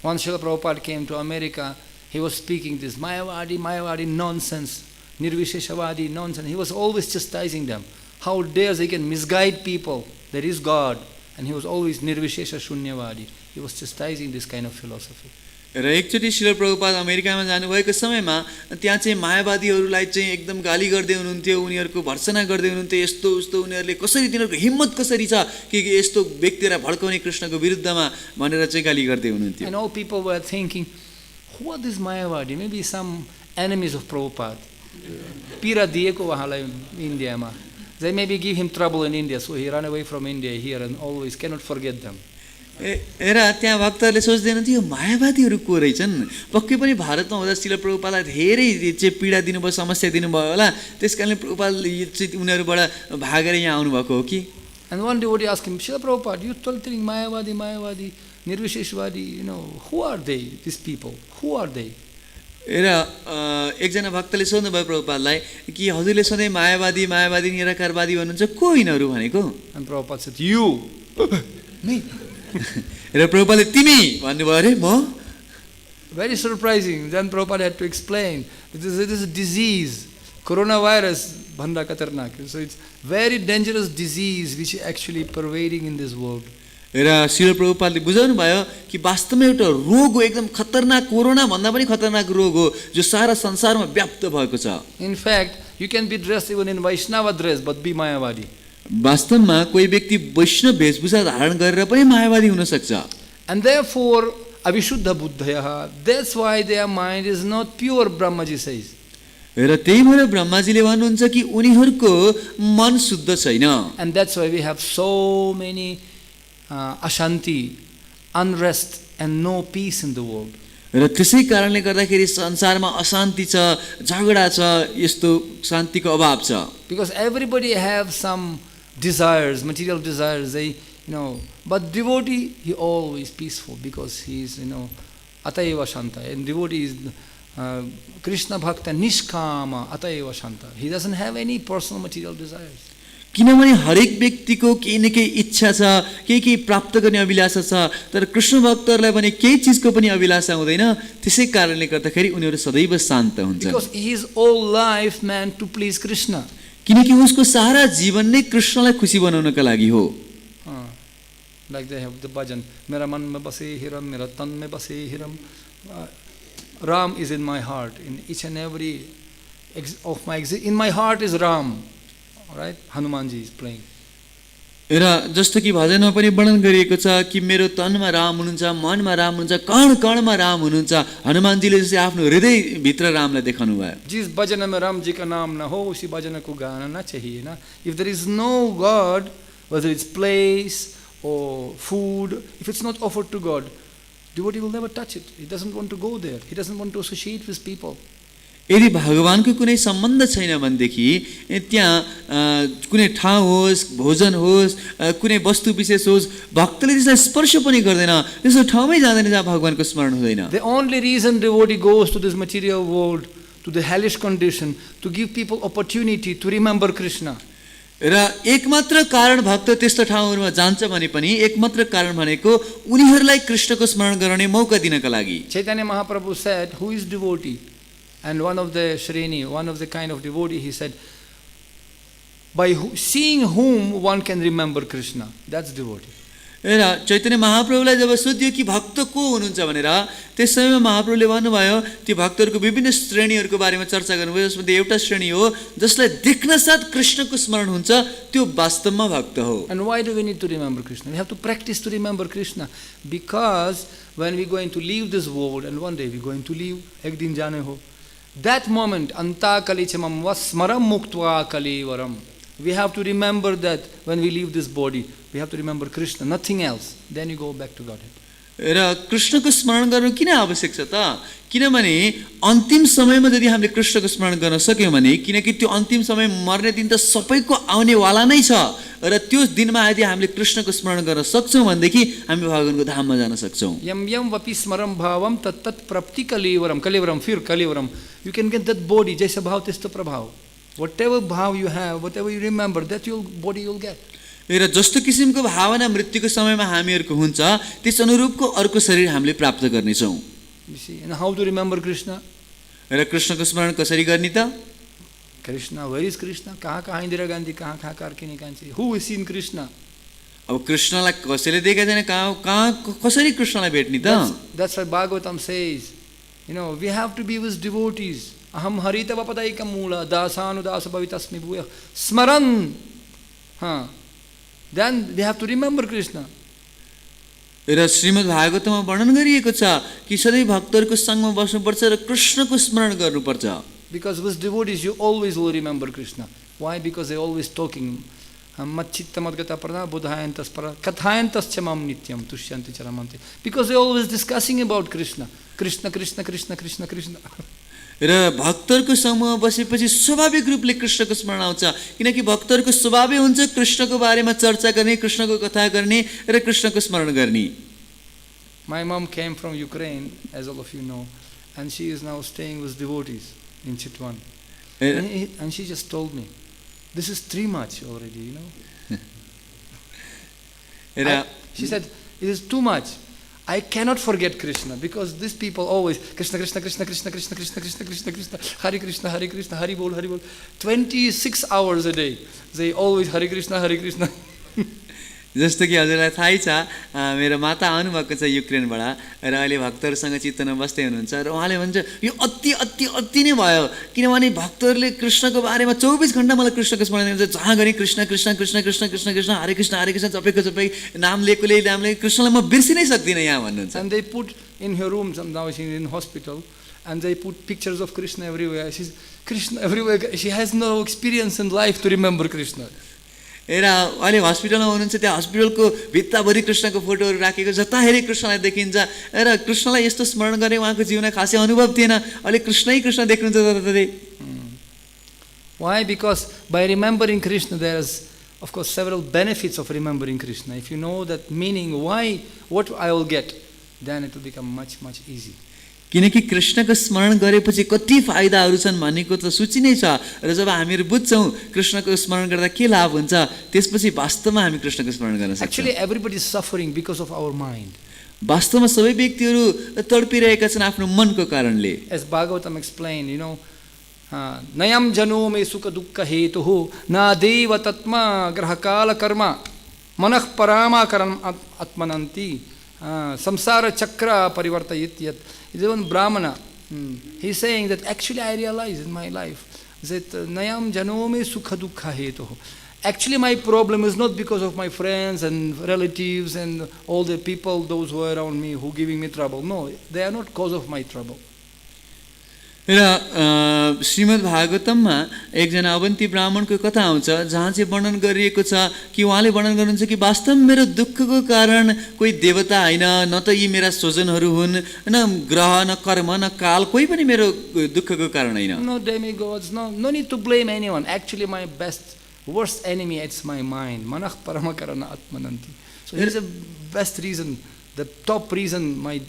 Once Srila Prabhupada came to America, he was speaking this Mayavadi nonsense, Nirvisheshavadi nonsense. He was always chastising them. How dare they can misguide people? There is God. And he was always Nirvishesha Shunyavadi. He was chastising this kind of philosophy. र एकचोटि श्रील प्रभुपाद अमेरिकामा जानुभएको समयमा त्यहाँ चाहिँ मायावादीहरूलाई चाहिँ एकदम गाली गर्दै हुनुहुन्थ्यो, उनीहरूको भर्सना गर्दै हुनुहुन्थ्यो, यस्तो उस्तो उनीहरूले कसरी, तिनीहरूको हिम्मत कसरी छ कि यस्तो व्यक्तिलाई भड्काउने कृष्णको विरुद्धमा भनेर चाहिँ गाली गर्दै हुनुहुन्थ्यो। And all people were thinking, who are these Mayavadi? Maybe some enemies of Prabhupada. Pira दिएको उहाँलाई इन्डियामा. They maybe give him trouble in India, so he ran away from India here and always cannot forget them. हेर त्यहाँ भक्तहरूले सोच्दैन थियो मायावादीहरू को रहेछन्, पक्कै पनि भारतमा हुँदा श्रील प्रभुपादलाई धेरै चाहिँ पीडा दिनुभयो, समस्या दिनुभयो होला, त्यसकारणले प्रभुपाद उनीहरूबाट भागेर यहाँ आउनुभएको हो कि। And one devotee asked him, Srila Prabhupada, you told telling Mayavadi, Nirvisheshwadi, who are they, these people? Who are they? र एकजना भक्तले सोध्नुभयो प्रभुपादलाई कि हजुरले सधैँ मायावादी निराकारवादी भन्नुहुन्छ, को यिनीहरू भनेको? And Prabhupada said, you. Me. र प्रभुपादले तिमी भन्नुभयो अरे म? Very surprising. Then Prabhupada had to explain, it is a disease, coronavirus, bhanda katarnak. So it's very dangerous disease which is actually pervading in this world. र श्रील प्रभुपादले बुझाउनु भयो कि वास्तवमा एउटा रोग हो, एकदम खतरनाक, कोरोना भन्दा पनि खतरनाक रोग हो जो सारा संसारमा व्याप्त भएको छ। In fact, you can be dressed even in Vaishnava dress but be Mayavadi. वास्तवमा कोही व्यक्ति वैष्णव वेशभूषा धारण गरेर पनि मायावादी हुन सक्छ। And therefore, avishuddha buddhayaha, that's why their mind is not pure, Brahmaji says. र त्यही भएर ब्रह्माजीले भन्नुहुन्छ कि उनीहरूको मन शुद्ध छैन। And that's why we have so many ashanti, unrest and no peace in the world. र त्यसै कारणले गर्दाखेरि संसारमा अशान्ति छ, झगडा छ, यस्तो शान्तिको अभाव छ। Because everybody have some desires, material desires, they, but devotee, he always peaceful because he is, atayeva shanta. And devotee is Krishna bhakta nishkama atayeva shanta. He doesn't have any personal material desires. किनभने हरेक व्यक्तिको केही न केही इच्छा छ, केही प्राप्त गर्ने अभिलाषा छ, तर कृष्ण भक्तहरूलाई भने केही चिजको पनि अभिलाषा हुँदैन। त्यसै कारणले गर्दाखेरि उनीहरू सदैव शान्त हुन्छन्। Because his whole life meant to please Krishna. किनकि उसको सारा जीवन नै कृष्णलाई खुसी बनाउनका लागि हो। Like they have the bhajan, मेरा मन में बसे हिरम, मेरा तन में बसे Hiram. Ram is in my heart. In each and every of my in my heart is Ram. Right? Hanumanji is playing. र जस्तो कि भजनमा पनि वर्णन गरिएको छ कि मेरो तनमा राम हुनुहुन्छ, मनमा राम हुनुहुन्छ, कण कणमा राम हुनुहुन्छ। हनुमानजीले जस्तै आफ्नो हृदय भित्र रामलाई देखाउनु भयो। जिस भजन में राम जी का नाम न हो उसी भजन को गाना ना चाहिए ना। If there is no God, whether it's place or food, if it's not offered to God, devotee will never touch it. He doesn't want to go there. He doesn't want to associate with people. यदि भगवानको कुनै सम्बन्ध छैन भनेदेखि त्यहाँ कुनै ठाउँ होस्, भोजन होस्, कुनै वस्तु विशेष होस्, भक्तले त्यसलाई स्पर्श पनि गर्दैन, त्यस्तो ठाउँमै जाँदैन जहाँ भगवानको स्मरण हुँदैन। The only reason devotee goes to this material world, to the hellish condition, to give people opportunity to remember Krishna. र एकमात्र कारण भक्त त्यस्तो ठाउँहरूमा जान्छ भने पनि एकमात्र कारण भनेको उनीहरूलाई कृष्णको स्मरण गराउने मौका दिनका लागि। Chaitanya Mahaprabhu said, who is devotee? And one of the Shreni, one of the kind of devotee, he said, by seeing whom one can remember Krishna. That's devotee. र चैतन्य महाप्रभुलाई जब सोधियो कि भक्त को हुनुहुन्छ भनेर, त्यस समयमा महाप्रभुले भन्नुभयो त्यो भक्तहरूको विभिन्न श्रेणीहरूको बारेमा चर्चा गर्नुभयो। जसमध्ये एउटा श्रेणी हो जसलाई देख्न साथ कृष्णको स्मरण हुन्छ, त्यो वास्तवमा भक्त हो। And why do we need to remember Krishna? We have to practice to remember Krishna. Because when we're going to leave this world, and one day we're going to leave, ek din jane ho. That moment, anta kalichamam vasmaram muktva kalivaram. We have to remember that when we leave this body, we have to remember Krishna, nothing else. Then you go back to Godhead. र कृष्णको स्मरण गर्नु किन आवश्यक छ त? किनभने अन्तिम समयमा यदि हामीले कृष्णको स्मरण गर्न सक्यौँ भने, किनकि त्यो अन्तिम समय मर्ने दिन त सबैको आउनेवाला नै छ, र त्यो दिनमा यदि हामीले कृष्णको स्मरण गर्न सक्छौँ भनेदेखि हामी भगवानको धाममा जान सक्छौँ। Yam yam vapi smaram bhavam tat tat prapti kalivaram. Kalivaram, fear kalivaram. You can get that body, jaisa bhav testa prabhav. Whatever bhav you have, whatever you remember, that your body you'll get. र जस्तो किसिमको भावना मृत्युको समयमा हामीहरूको हुन्छ, त्यस अनुरूपको अर्को शरीर हामीले प्राप्त गर्नेछौँ। You see, and how to remember Krishna? र कृष्णको स्मरण कसरी गर्ने त? Krishna, where is Krishna? कहाँ कहाँ Indira Gandhi, कहाँ कहाँ Karki निकांची? Who is seen Krishna? अब कृष्णलाई कसैले देखेको छैन, कहाँ कसरी कृष्णलाई भेट्ने त? That's why Bhagavatam says, we have to be with devotees. Aham harita vapadaika mula dasānudāsa bhavitasmi bhūya smaran. Then they have to remember Krishna. र श्रीमद् भागवतमा वर्णन गरिएको छ कि सधैँ भक्तहरूको सँगमा बस्नुपर्छ र कृष्णको स्मरण गर्नुपर्छ. Because with devotees you always will remember Krishna. Why? Because they always talking. Matchittamadgata prana buddhayantas para kathayantas chamam nityam tushyanti charamanti. Because they always discussing about Krishna. Krishna, Krishna, Krishna, Krishna, Krishna. र भक्तहरूको समूहमा बसेपछि स्वाभाविक रूपले कृष्णको स्मरण आउँछ, किनकि भक्तहरूको स्वभावै हुन्छ कृष्णको बारेमा चर्चा गर्ने, कृष्णको कथा गर्ने र कृष्णको स्मरण गर्ने. My mom came from Ukraine, as all of you know, and she is now staying with devotees in Chitwan. And she just told me, this is too much already, She said, it is too much. I cannot forget Krishna because these people always Krishna, Krishna, Krishna, Krishna, Krishna, Krishna, Krishna, Krishna, Krishna, Hare Krishna, Hare Krishna, Hare Bol, Hare Bol. 26 hours a day. They always Hare Krishna, Hare Krishna. जस्तो कि हजुरलाई थाहै छ, मेरो माता आउनुभएको छ युक्रेनबाट र अहिले भक्तहरूसँग चित्तनमा बस्दै हुनुहुन्छ र उहाँले भन्छ यो अति अति अति नै भयो, किनभने भक्तहरूले कृष्णको बारेमा 24 घण्टा मलाई कृष्णको स्मरण गर्छ. जहाँ गरे कृष्ण कृष्ण कृष्ण कृष्ण कृष्ण कृष्ण हरे कृष्ण जपेको जपै नाम लिएकोले नामले कृष्णलाई म बिर्सिनै सक्दिनँ यहाँ भन्नुहुन्छ. And they put in her room, now she's in hospital, and they put pictures of Krishna everywhere. She's Krishna everywhere. She has no experience in life to remember Krishna. र अहिले हस्पिटलमा हुनुहुन्छ, त्यहाँ हस्पिटलको भित्ताभरि कृष्णको फोटोहरू राखेको, जता हेरे कृष्णलाई देखिन्छ र कृष्णलाई यस्तो स्मरण गरे उहाँको जीवनमा खासै अनुभव थिएन. अहिले कृष्ण देख्नुहुन्छ जताततै. Why? Because by remembering Krishna there is of course several benefits of remembering Krishna. If you know that meaning, what I will get, then it will become much easy. किनकि कृष्णको स्मरण गरेपछि कति फाइदाहरू छन् भन्नेको त सूची नै छ र जब हामीहरू बुझ्छौँ कृष्णको स्मरण गर्दा के लाभ हुन्छ, त्यसपछि वास्तवमा हामी कृष्णको स्मरण गर्न सक्छौँ. Actually everybody is suffering because of our mind. वास्तवमा सबै व्यक्तिहरू तडपिरहेका छन् आफ्नो मनको कारणले. As Bhagavatam explained, nayam jano me sukha dukkha hetuhu na deva tatma grahakala karma manah parama karam atmananti samsara chakra parivartayit yat. Even Brahmana, he's saying that actually I realize in my life that nayam janome sukha dukkha hetuh. Actually my problem is not because of my friends and relatives and all the people, those who are around me who giving me trouble. No, they are not cause of my trouble. र श्रीमद् भागवतममा एकजना अवन्ती ब्राह्मणको कथा आउँछ जहाँ चाहिँ वर्णन गरिएको छ कि उहाँले वर्णन गर्नुहुन्छ कि वास्तवमा मेरो दुःखको कारण कोही देवता होइन, न त यी मेरा स्वजनहरू हुन्, न ग्रह, न कर्म, न काल, कोही पनि मेरो दुःखको कारण होइन. No demigods, no need to blame anyone. Actually my worst enemy, it's my mind. Manah paramakarana atmananti. So here's the best reason, the top reason, my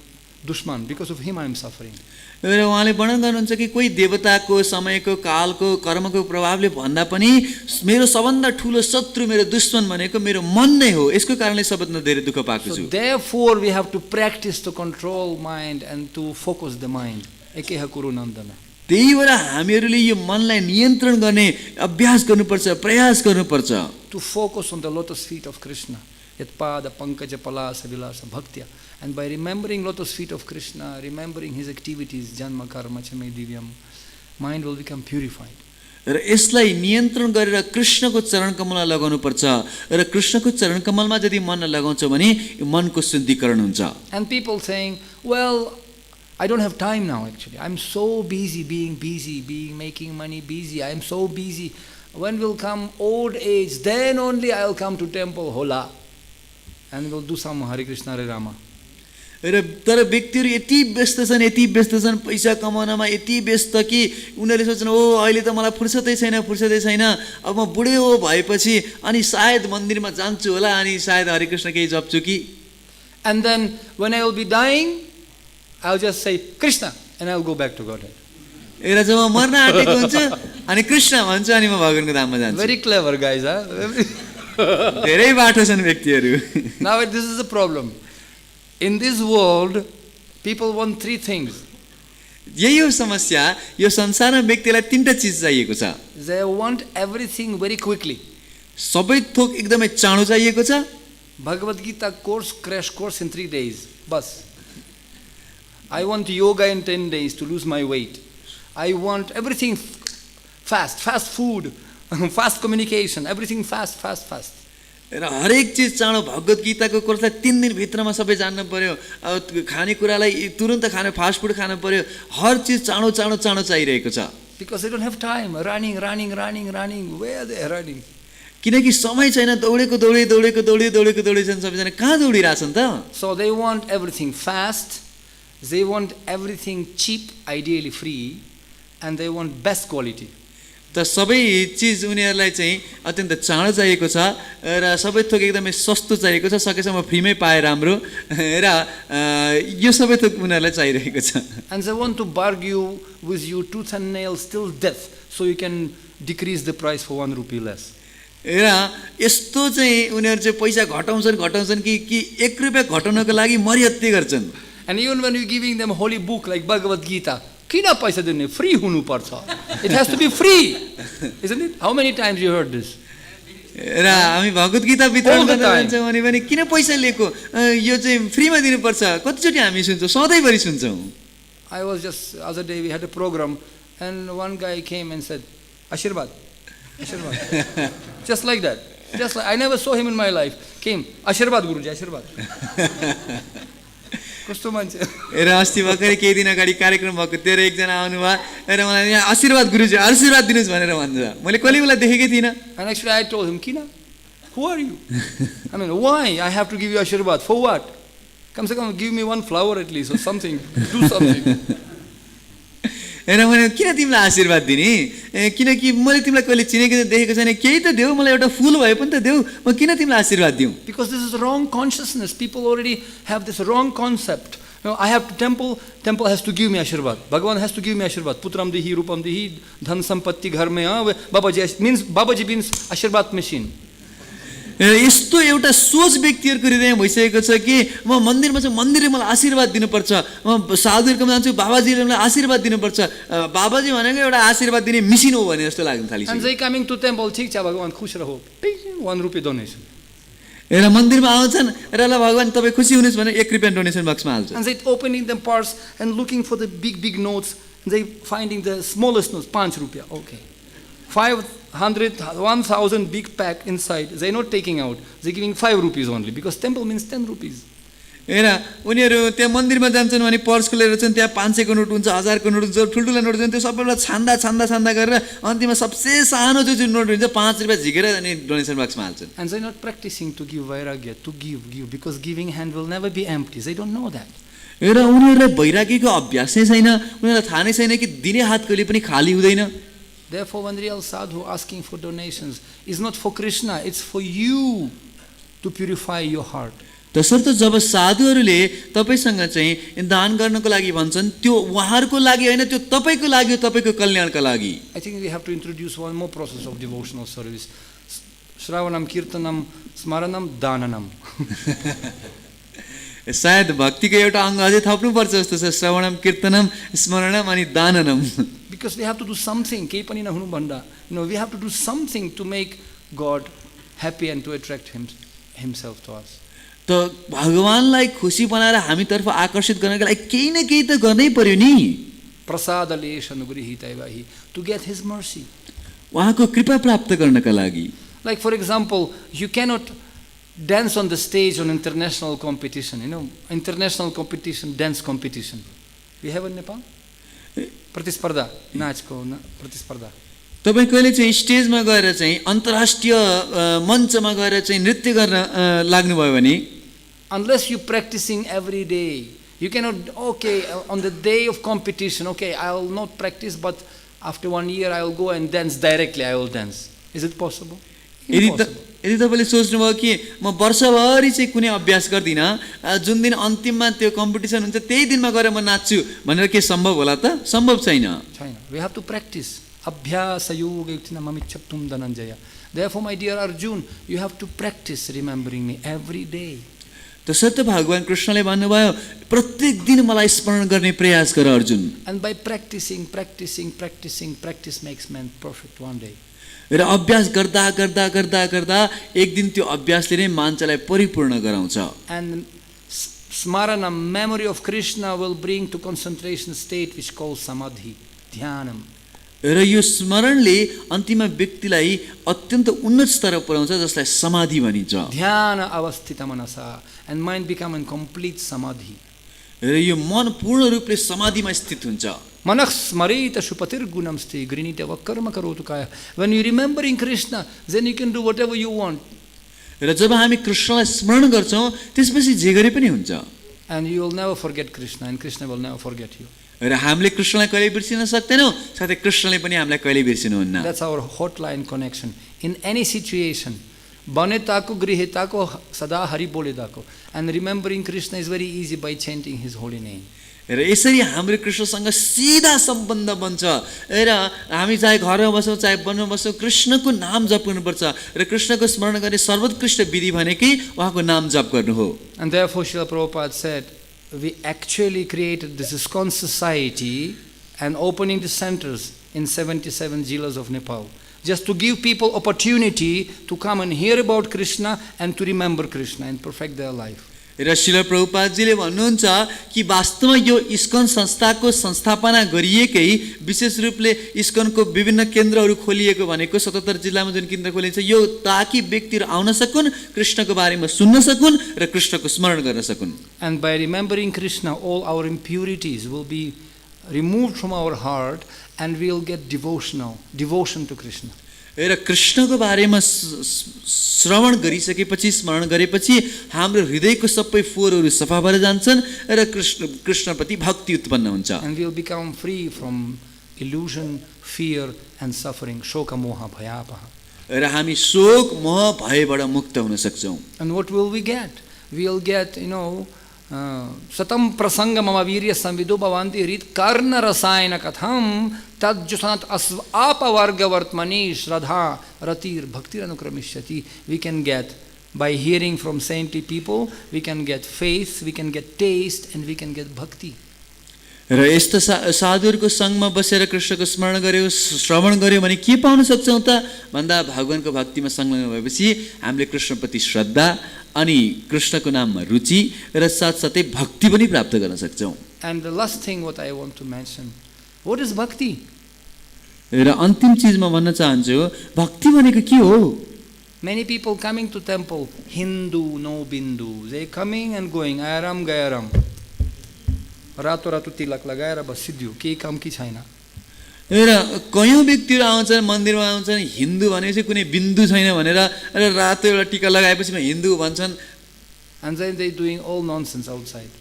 dushman, because of him I am suffering. र उहाँले वर्णन गर्नुहुन्छ कि कोही देवताको, समयको, कालको, कर्मको प्रभावले भन्दा पनि मेरो सबभन्दा ठुलो शत्रु, मेरो दुश्मन भनेको मेरो मन नै हो. यसको कारणले सबभन्दा धेरै दुःख पाएको छु. So therefore we have to practice to control mind and to focus the mind. Ekeha kuru nandana. त्यही भएर हामीहरूले यो मनलाई नियन्त्रण गर्ने अभ्यास गर्नुपर्छ, प्रयास गर्नुपर्छ. To focus on the lotus feet of Krishna. Yat pada pankaja palasa vilasa bhaktya. And by remembering lotus feet of Krishna, remembering his activities, janma karma chame divyam, mind will become purified. र यसलाई नियन्त्रण गरेर कृष्णको चरण कमलमा लगाउनु पर्छ र कृष्णको चरण कमलमा यदि मन लगाउँछ भने मनको शुद्धिकरण हुन्छ. And people saying, well, I don't have time now actually. I'm so busy, being making money busy. I'm so busy. When will come old age, then only I'll come to temple, hola. And we'll do some Hare Krishna, Hare Rama. र तर व्यक्तिहरू यति व्यस्त छन् पैसा कमाउनमा यति व्यस्त कि उनीहरूले सोच्छन् ओ अहिले त मलाई फुर्सदै छैन, अब म बुढे हो भएपछि अनि सायद मन्दिरमा जान्छु होला, अनि सायद हरे कृष्ण केही जप्छु कि. And then when I will be dying, I'll just say Krishna and I'll go back to Godhead. र जब म मर्न आँटेको हुन्छु अनि कृष्ण भन्छु अनि म भगवानको धाममा जान्छु. Very clever guys, huh? धेरै बाटो छन् व्यक्तिहरू. Now this is the problem. In this world, people want three things. यही हो समस्या. यो संसारमा व्यक्तिलाई तीनटा चीज चाहिएको छ. They want everything very quickly. सबै थोक एकदमै चाँडो चाहिएको छ. Bhagavad Gita course, crash course in 3 days. Bas. I want yoga in 10 days to lose my weight. I want everything fast, fast food, fast communication, everything fast, fast, fast. र हरेक चिज चाँडो भगवत गीताको कोर्सलाई 3 दिन भित्रमा सबै जान्न पर्यो। अब खानेकुरालाई तुरुन्त खाने फास्ट फुड खानु पर्यो। हर चिज चाँडो चाँडो चाँडो चाहिरहेको छ। Because they don't have time. Running. Where are they running? किनकि समय छैन, दौडेको छन् सबैजना। कहाँ दौडिरहेछन् त? So they want everything fast, they want everything cheap, ideally free, and they want best quality. त सबै चिज उनीहरूलाई चाहिँ अत्यन्त चाँडो चाहिएको छ र सबै थोक एकदमै सस्तो चाहिएको छ, सकेसम्म फ्रीमै पाए राम्रो र यो सबै थोक उनीहरूलाई चाहिरहेको छ। And they want to bargain with you tooth and nail till death, so you can decrease the price for 1 rupee less. र यस्तो चाहिँ उनीहरू चाहिँ पैसा घटाउँछन् कि 1 रुपैयाँ घटाउनको लागि मरिहत्ते गर्छन्। And even when you're giving them holy book like Bhagavad Gita, किन पैसा दिने? फ्री हुनु पर्छ. It has to be free, isn't it? How many times you heard this? र हामी भगवत गीता वितरण गर्दा भन्छौँ भने पनि किन पैसा लिएको, यो चाहिँ फ्रीमा दिनुपर्छ। कतिचोटि हामी सुन्छौँ, सधैँभरि सुन्छौँ। I was just other day we had a program and one guy came and said, Ashirvad. Just like that. Just like, I never saw him in my life. Came, Ashirvad Guruji, Ashirvad. कस्तो मान्छे। र अस्ति भर्खरै केही दिन अगाडि कार्यक्रम भएको थियो र एकजना आउनुभयो र मलाई यहाँ आशीर्वाद गुरुजी आशीर्वाद दिनुहोस् भनेर भन्छ। मैले कहिले उसलाई देखेकै थिइनँ। And actually I told him, किन? Who are you? I mean, why I have to give you Ashirvad? For what? Come se come give me one flower at least or something. Do something. र मैले किन तिमीलाई आशीर्वाद दिने? किनकि मैले तिमीलाई कहिले चिनेको देखेको छैन, केही त देऊ, मलाई एउटा फूल भए पनि त देऊ, म किन तिमीलाई आशीर्वाद दिउँ? Because this is wrong consciousness. People already have this wrong concept. You know, I have to temple has to give me Ashirvad. Bhagavan has to give me Ashirvad. Putram dihi, rupam dihi, dhan sampatti ghar mein, Babaji means Ashirvad machine. यस्तो एउटा सोच व्यक्तिहरूको हृदयमा भइसकेको छ कि म मन्दिरमा छु, मन्दिरले मलाई आशीर्वाद दिनुपर्छ, म साधुहरूकोमा जान्छु, बाबाजीले मलाई आशीर्वाद दिनुपर्छ, बाबाजी भनेको एउटा आशीर्वाद दिने मिसिन हो भने जस्तो लाग्न थालिसक्यो। And they coming to temple, ठिक छ भगवान खुश रहो, 1 rupee donation. र मन्दिरमा आउँछन् र ल भगवान तपाईँ खुसी हुनुहोस् भनेर 1 रुपैयाँ डोनेसन बक्समा हाल्छ। And they opening the purse and looking for the big notes, they finding the smallest notes, 5 rupiah, okay. 500, 1000 big pack inside, they're not taking out, they're giving 5 rupees only, because temple means 10 rupees. हेर उनीहरू त्यहाँ मन्दिरमा जान्छन् भने purse खोलेर चाहिँ त्यहाँ 500 को नोट हुन्छ, 1000 को नोट हुन्छ, ठुल्ठुला नोट हुन्छ, त्यो सबैलाई छान्दा गरेर अन्तिममा सबसे सानो जुन नोट हुन्छ 5 रुपैयाँ झिकेर अनि डोनेसन बक्समा हाल्छन्। And they're not practicing to give vairagya, to give, because giving hand will never be empty. They don't know that. हेर उनीहरूलाई वैराग्यको अभ्यासै छैन, उनीहरूलाई थाहा नै छैन कि दिने हात कहिले पनि खाली हुँदैन। Therefore, when real sadhu asking for donations is not for Krishna, it's for you to purify your heart. तसर्थ जब साधुहरूले तपाईसँग चाहिँ दान गर्नको लागि भन्छन्, त्यो उहाँहरूको लागि होइन, त्यो तपाईको लागि हो, तपाईको कल्याणका लागि। I think we have to introduce one more process of devotional service. Shravanam, Kirtanam, Smaranam, Dananam. सायद भक्तिको एउटा अङ्ग अझै थप्नुपर्छ जस्तो छ, श्रवणम, कीर्तनम, स्मरणम अनि दाननम। Because we have to do something, kehi pani nahunu bhanda. We have to do something to make God happy and to attract himself to us. त भगवानलाई खुसी बनाएर हामीतर्फ आकर्षित गर्नका लागि केही न केही त गर्नै पर्यो नि। Prasadalesh anugrihitai, to get his mercy. उहाँको कृपा प्राप्त गर्नका लागि। Like for example, you cannot dance on the stage on international competition, international competition, dance competition. We have in Nepal? प्रतिस्पर्धा, नाचको प्रतिस्पर्धा। तपाईं कहिले चाहिँ स्टेजमा गएर चाहिँ अन्तर्राष्ट्रिय मञ्चमा गएर चाहिँ नृत्य गर्न लाग्नुभयो भने, unless you practicing every day, you cannot, okay, on the day of competition, okay, I will not practice, but after 1 year I will go and dance directly, I will dance. Is it possible? यदि तपाईँले सोच्नुभयो कि म वर्षभरि चाहिँ कुनै अभ्यास गर्दिनँ, जुन दिन अन्तिममा त्यो कम्पिटिसन हुन्छ त्यही दिनमा गएर म नाच्छु भनेर के सम्भव होला त? सम्भव छैन। We have to practice. Abhyasa yoga yuktina mamichaptum dhananjaya. Therefore, my dear Arjun, you have to practice remembering me every day. तसर्थ भगवान कृष्णले भन्नुभयो प्रत्येक दिन मलाई स्मरण गर्ने प्रयास गर Arjun. And by practice makes man perfect one day. र अभ्यास गर्दा गर्दा गर्दा गर्दा एक दिन त्यो अभ्यासले नै मान्छेलाई परिपूर्ण गराउँछ। And smarana, memory of Krishna, will bring to concentration state which calls samadhi, dhyanam. र यो स्मरणले अन्तिममा व्यक्तिलाई अत्यन्त उन्नत स्तरमा पुर्याउँछ जसलाई समाधि भनिन्छ। Dhyana avasthita manasa, and mind become in complete samadhi. र यो मन पूर्ण रूपले समाधिमा स्थित हुन्छ। Manak smarita shupatir gunamsti grinita vakarma karotu kaya. When you remembering Krishna, then you can do whatever you want. र जब हामी कृष्णलाई स्मरण गर्छौं त्यसपछि जे गरे पनि हुन्छ। And you will never forget Krishna, and Krishna will never forget you. र हामीले कृष्णलाई कहिले बिर्सिन सक्दैनौं, साथै कृष्णले पनि हामीलाई कहिले बिर्सिनुहुन्न। That's our hotline connection. In any situation, banetako grihitako sada hari boledako. And remembering Krishna is very easy by chanting his holy name. र यसरी हाम्रो कृष्णसँग सिधा सम्बन्ध बन्छ। र हामी चाहे घरमा बसौं चाहे वनमा बसौं कृष्णको नाम जप गर्नुपर्छ र कृष्णको स्मरण गर्ने सर्वोत्कृष्ट विधि भनेकै उहाँको नाम जप गर्नु हो। And therefore Srila Prabhupada said, we actually created this ISKCON society and opening the centers in 77 jilas of Nepal, just to give people opportunity to come and hear about Krishna and to remember Krishna and perfect their life. र श्रील प्रभुपादजीले भन्नुहुन्छ कि वास्तवमा यो इस्कन संस्थाको संस्थापना गरिएकै विशेष रूपले इस्कनको विभिन्न केन्द्रहरू खोलिएको भनेको 77 जिल्लामा जुन केन्द्र खोलिन्छ यो ताकि व्यक्तिहरू आउन सकुन्, कृष्णको बारेमा सुन्न सकुन् र कृष्णको स्मरण गर्न सकुन्। And by remembering Krishna, all our impurities will be removed from our heart and we will get devotion to Krishna. र कृष्णको बारेमा श्रवण गरिसकेपछि स्मरण गरेपछि हाम्रो हृदयको सबै फोहोरहरू सफा भएर जान्छन् र कृष्णप्रति भक्ति उत्पन्न हुन्छ। And we will become free from illusion, fear and suffering, shoka moha bhayapaha. र हामी शोक मोह भयबाट मुक्त हुन सक्छौं। And what will we get? We will get, satam prasanga mama virya samvido bhavanti rit karna rasayana katham tadjusanat apa varga vartmani shraddha ratir bhaktir anukramishyati. We can get, by hearing from saintly people, we can get faith, we can get taste and we can get bhakti. र यस्तो साधुहरूको संगमा बसेर कृष्णको स्मरण गर्यो, श्रवण गर्यो भने के पाउन सक्छौं त भन्दा भगवानको भक्तिमा संलग्न भएपछि हामीले कृष्णप्रति श्रद्धा अनि कृष्णको नाममा रुचि र साथसाथै भक्ति पनि प्राप्त गर्न सक्छौं। And the last thing what I want to mention, what is bhakti? र अन्तिम चीज म भन्न चाहन्छु भक्ति भनेको के हो? Many people coming to temple, Hindu, no Bindu, they coming and going, ayaram gayaram. रातो रातो तिलक लगाएर बसिदियो, केही काम कि छैन। र कयौं व्यक्तिहरू आउँछन् मन्दिरमा आउँछन्, हिन्दू भनेपछि कुनै बिन्दु छैन भनेर र रातो एउटा टीका लगाएपछि हिन्दू भन्छन्। And then they doing all nonsense outside.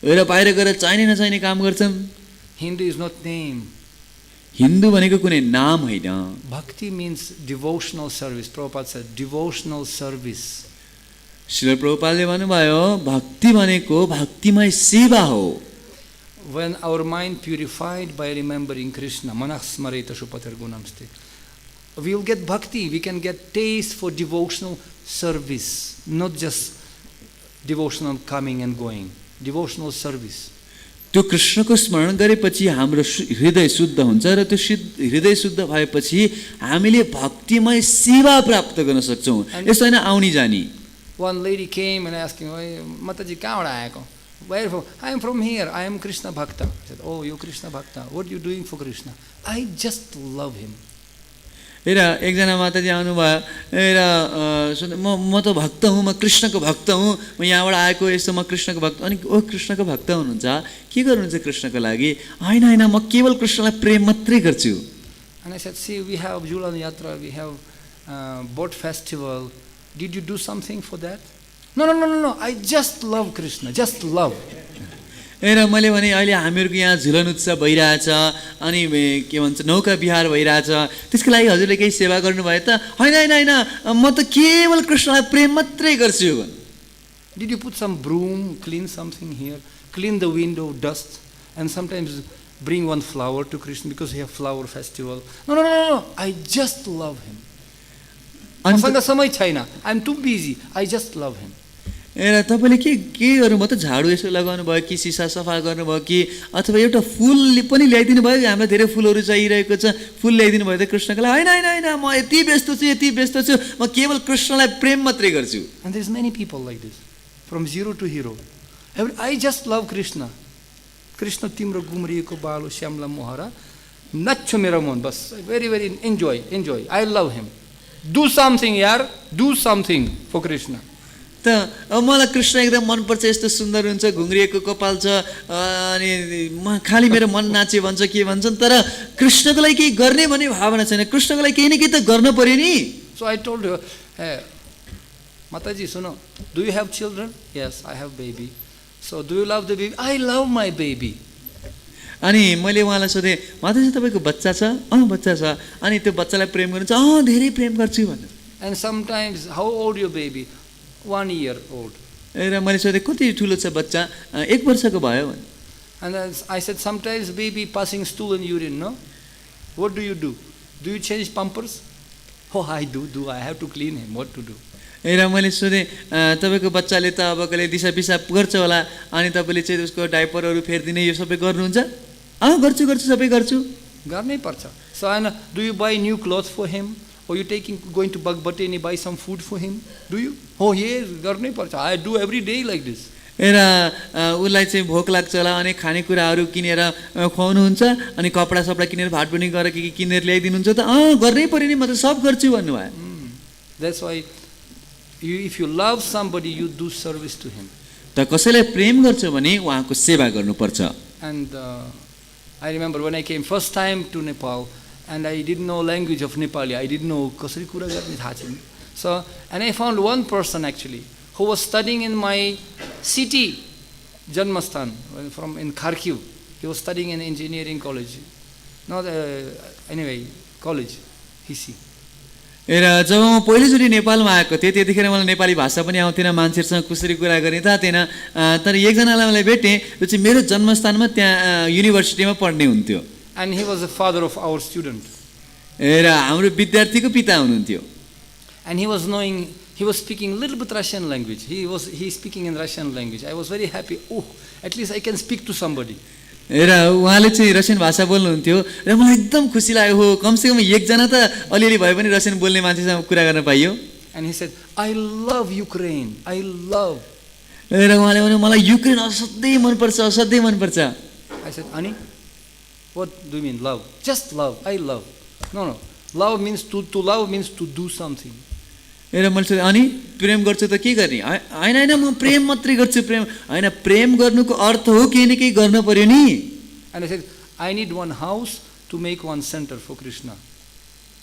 र बाहिर गएर चाहिने नचाहिने काम गर्छन्। Hindu is not name. Hindu भनेको कुनै नाम होइन। Bhakti means devotional service. Prabhupada said devotional service. Srila प्रभुपादले भन्नुभयो भक्ति भनेको भक्तिमय सेवा हो। When our mind purified by remembering Krishna, manah smareta shupatir gunamsti, we will get bhakti, we can get taste for devotional service, not just devotional coming and going, devotional service. त्यो कृष्णको स्मरण गरेपछि हाम्रो हृदय शुद्ध हुन्छ र त्यो हृदय शुद्ध भएपछि हामीले भक्तिमय सेवा प्राप्त गर्न सक्छौं। यसो हैन आउनी जानी। One lady came and asking, Mataji, कहाँबाट आएको? Where from? I am from here. I am Krishna Bhakta. I said, oh, you Krishna Bhakta. What are you doing for Krishna? I just love him. र एकजना माताजी आउनुभयो र म त भक्त हुँ, म कृष्णको भक्त हुँ, म यहाँबाट आएको यस्तो म कृष्णको भक्त। अनि ओ कृष्णको भक्त हुनुहुन्छ, के गर्नुहुन्छ कृष्णको लागि? हैन हैन म केवल कृष्णलाई प्रेम मात्रै गर्छु। And I said, see, we have Julan Yatra, we have boat festival. Did you do something for that? No. I just love Krishna, just love. र मैले भने अहिले हामीहरूको यहाँ झुलन उत्सव भइरहेछ अनि के भन्छ नौका विहार भइरहेछ, त्यसको लागि हजुरले केही सेवा गर्नुभयो त? हैन म त केवल कृष्णलाई प्रेम मात्रै गर्छु। Did you put some broom, clean something here, clean the window, dust, and sometimes bring one flower to Krishna because we have flower festival? No. I just love him. मसँग समय छैन, I am too busy. I just love him. ए तपाईँले के गर्नु भयो त झाडु यसो लगाउनु भयो कि सिसा सफा गर्नुभयो कि अथवा एउटा फुल पनि ल्याइदिनु भयो हामीलाई धेरै फुलहरू चाहिरहेको छ फुल ल्याइदिनु भयो त कृष्णको लागि होइन होइन होइन म यति व्यस्त छु म केवल कृष्णलाई प्रेम मात्रै गर्छु And there's many people like this, from zero to hero. I just love Krishna. Krishna timro gumrieko balo shyamla mohara nacho mera mon bas very very enjoy. I love him. Do something yaar, do something for Krishna. त अब मलाई कृष्ण एकदम मनपर्छ यस्तो सुन्दर हुन्छ घुङ्रिएको कपाल छ अनि म खालि मेरो मन नाचे भन्छ के भन्छन् तर कृष्णको लागि केही गर्ने भन्ने भावना छैन कृष्णको लागि केही न केही त गर्न पर्यो नि So I told her, hey, Mataji, suno, do you have children? Yes, I have baby. So do you love the baby? I love my baby. अनि मैले उहाँलाई सोधेँ माताजी तपाईँको बच्चा छ बच्चा छ अनि त्यो बच्चालाई प्रेम गर्नुहुन्छ धेरै प्रेम गर्छु भन्नु And sometimes, how old your baby? 1 year old. र मैले सोधेँ कति ठुलो छ बच्चा 1 वर्षको भयो भन्नु And then I said, sometimes baby passing stool and urine, no? What do? Do you change pampers? Oh, I do. I have to clean him. What to do? र मैले सोधेँ तपाईँको बच्चाले त अब कहिले दिशा पिसाब गर्छ होला अनि तपाईँले चाहिँ उसको डाइपरहरू फेरिदिने यो सबै गर्नुहुन्छ गर्छु सबै गर्छु गर्नै पर्छ. So and do you buy new clothes for him? Or you going to Bhagavatam and buy some food for him? Do you? Oh yes, गर्नै पर्छ. I do every day like this. र उसलाई चाहिँ भोक लाग्छ होला अनि खानेकुराहरू किनेर खुवाउनुहुन्छ अनि कपडा सपडा किनेर भात पनि गरेर के किनेर ल्याइदिनुहुन्छ त गर्नै पर्यो नि म त सब गर्छु भन्नुभयो That's why if you love somebody, you do service to him. त कसैलाई प्रेम गर्छ भने उहाँको सेवा गर्नुपर्छ. And I remember when I came first time to Nepal and I didn't know language of Nepali. I didn't know कसरी कुरा गर्ने थाहा छैन. So and I found one person actually who was studying in my city, Janmastan, from in Kharkiv. He was studying in engineering college. Not anyway, college, HC. र जब म पहिलोचोटि नेपालमा आएको थिएँ त्यतिखेर मलाई नेपाली भाषा पनि आउँथेन मान्छेहरूसँग कसरी कुरा गर्ने थाहा थिएन तर एकजनालाई मलाई भेटेँ जो चाहिँ मेरो जन्मस्थानमा त्यहाँ युनिभर्सिटीमा पढ्ने हुन्थ्यो And he was the father of our student. र हाम्रो विद्यार्थीको पिता हुनुहुन्थ्यो And he was speaking a little bit Russian language. He speaking in Russian language. I was very happy. Oh, at least I can speak to somebody. र उहाँले चाहिँ Russian भाषा बोल्नुहुन्थ्यो र मलाई एकदम खुसी लाग्यो हो कमसेकम एकजना त अलिअलि भए पनि रसियन बोल्ने मान्छेसँग कुरा गर्न पाइयो And he said, I love Ukraine. I love. र उहाँले भन्यो मलाई युक्रेन असाध्यै मनपर्छ I said, Ani, what do you mean love? Just love. I love. No. Love means to love means to do something. र मैले सोधेँ अनि प्रेम गर्छु त के गर्ने होइन म प्रेम मात्रै गर्छु होइन प्रेम गर्नुको अर्थ हो केही न केही गर्न पर्यो नि And I said, I need one house to make one center for Krishna.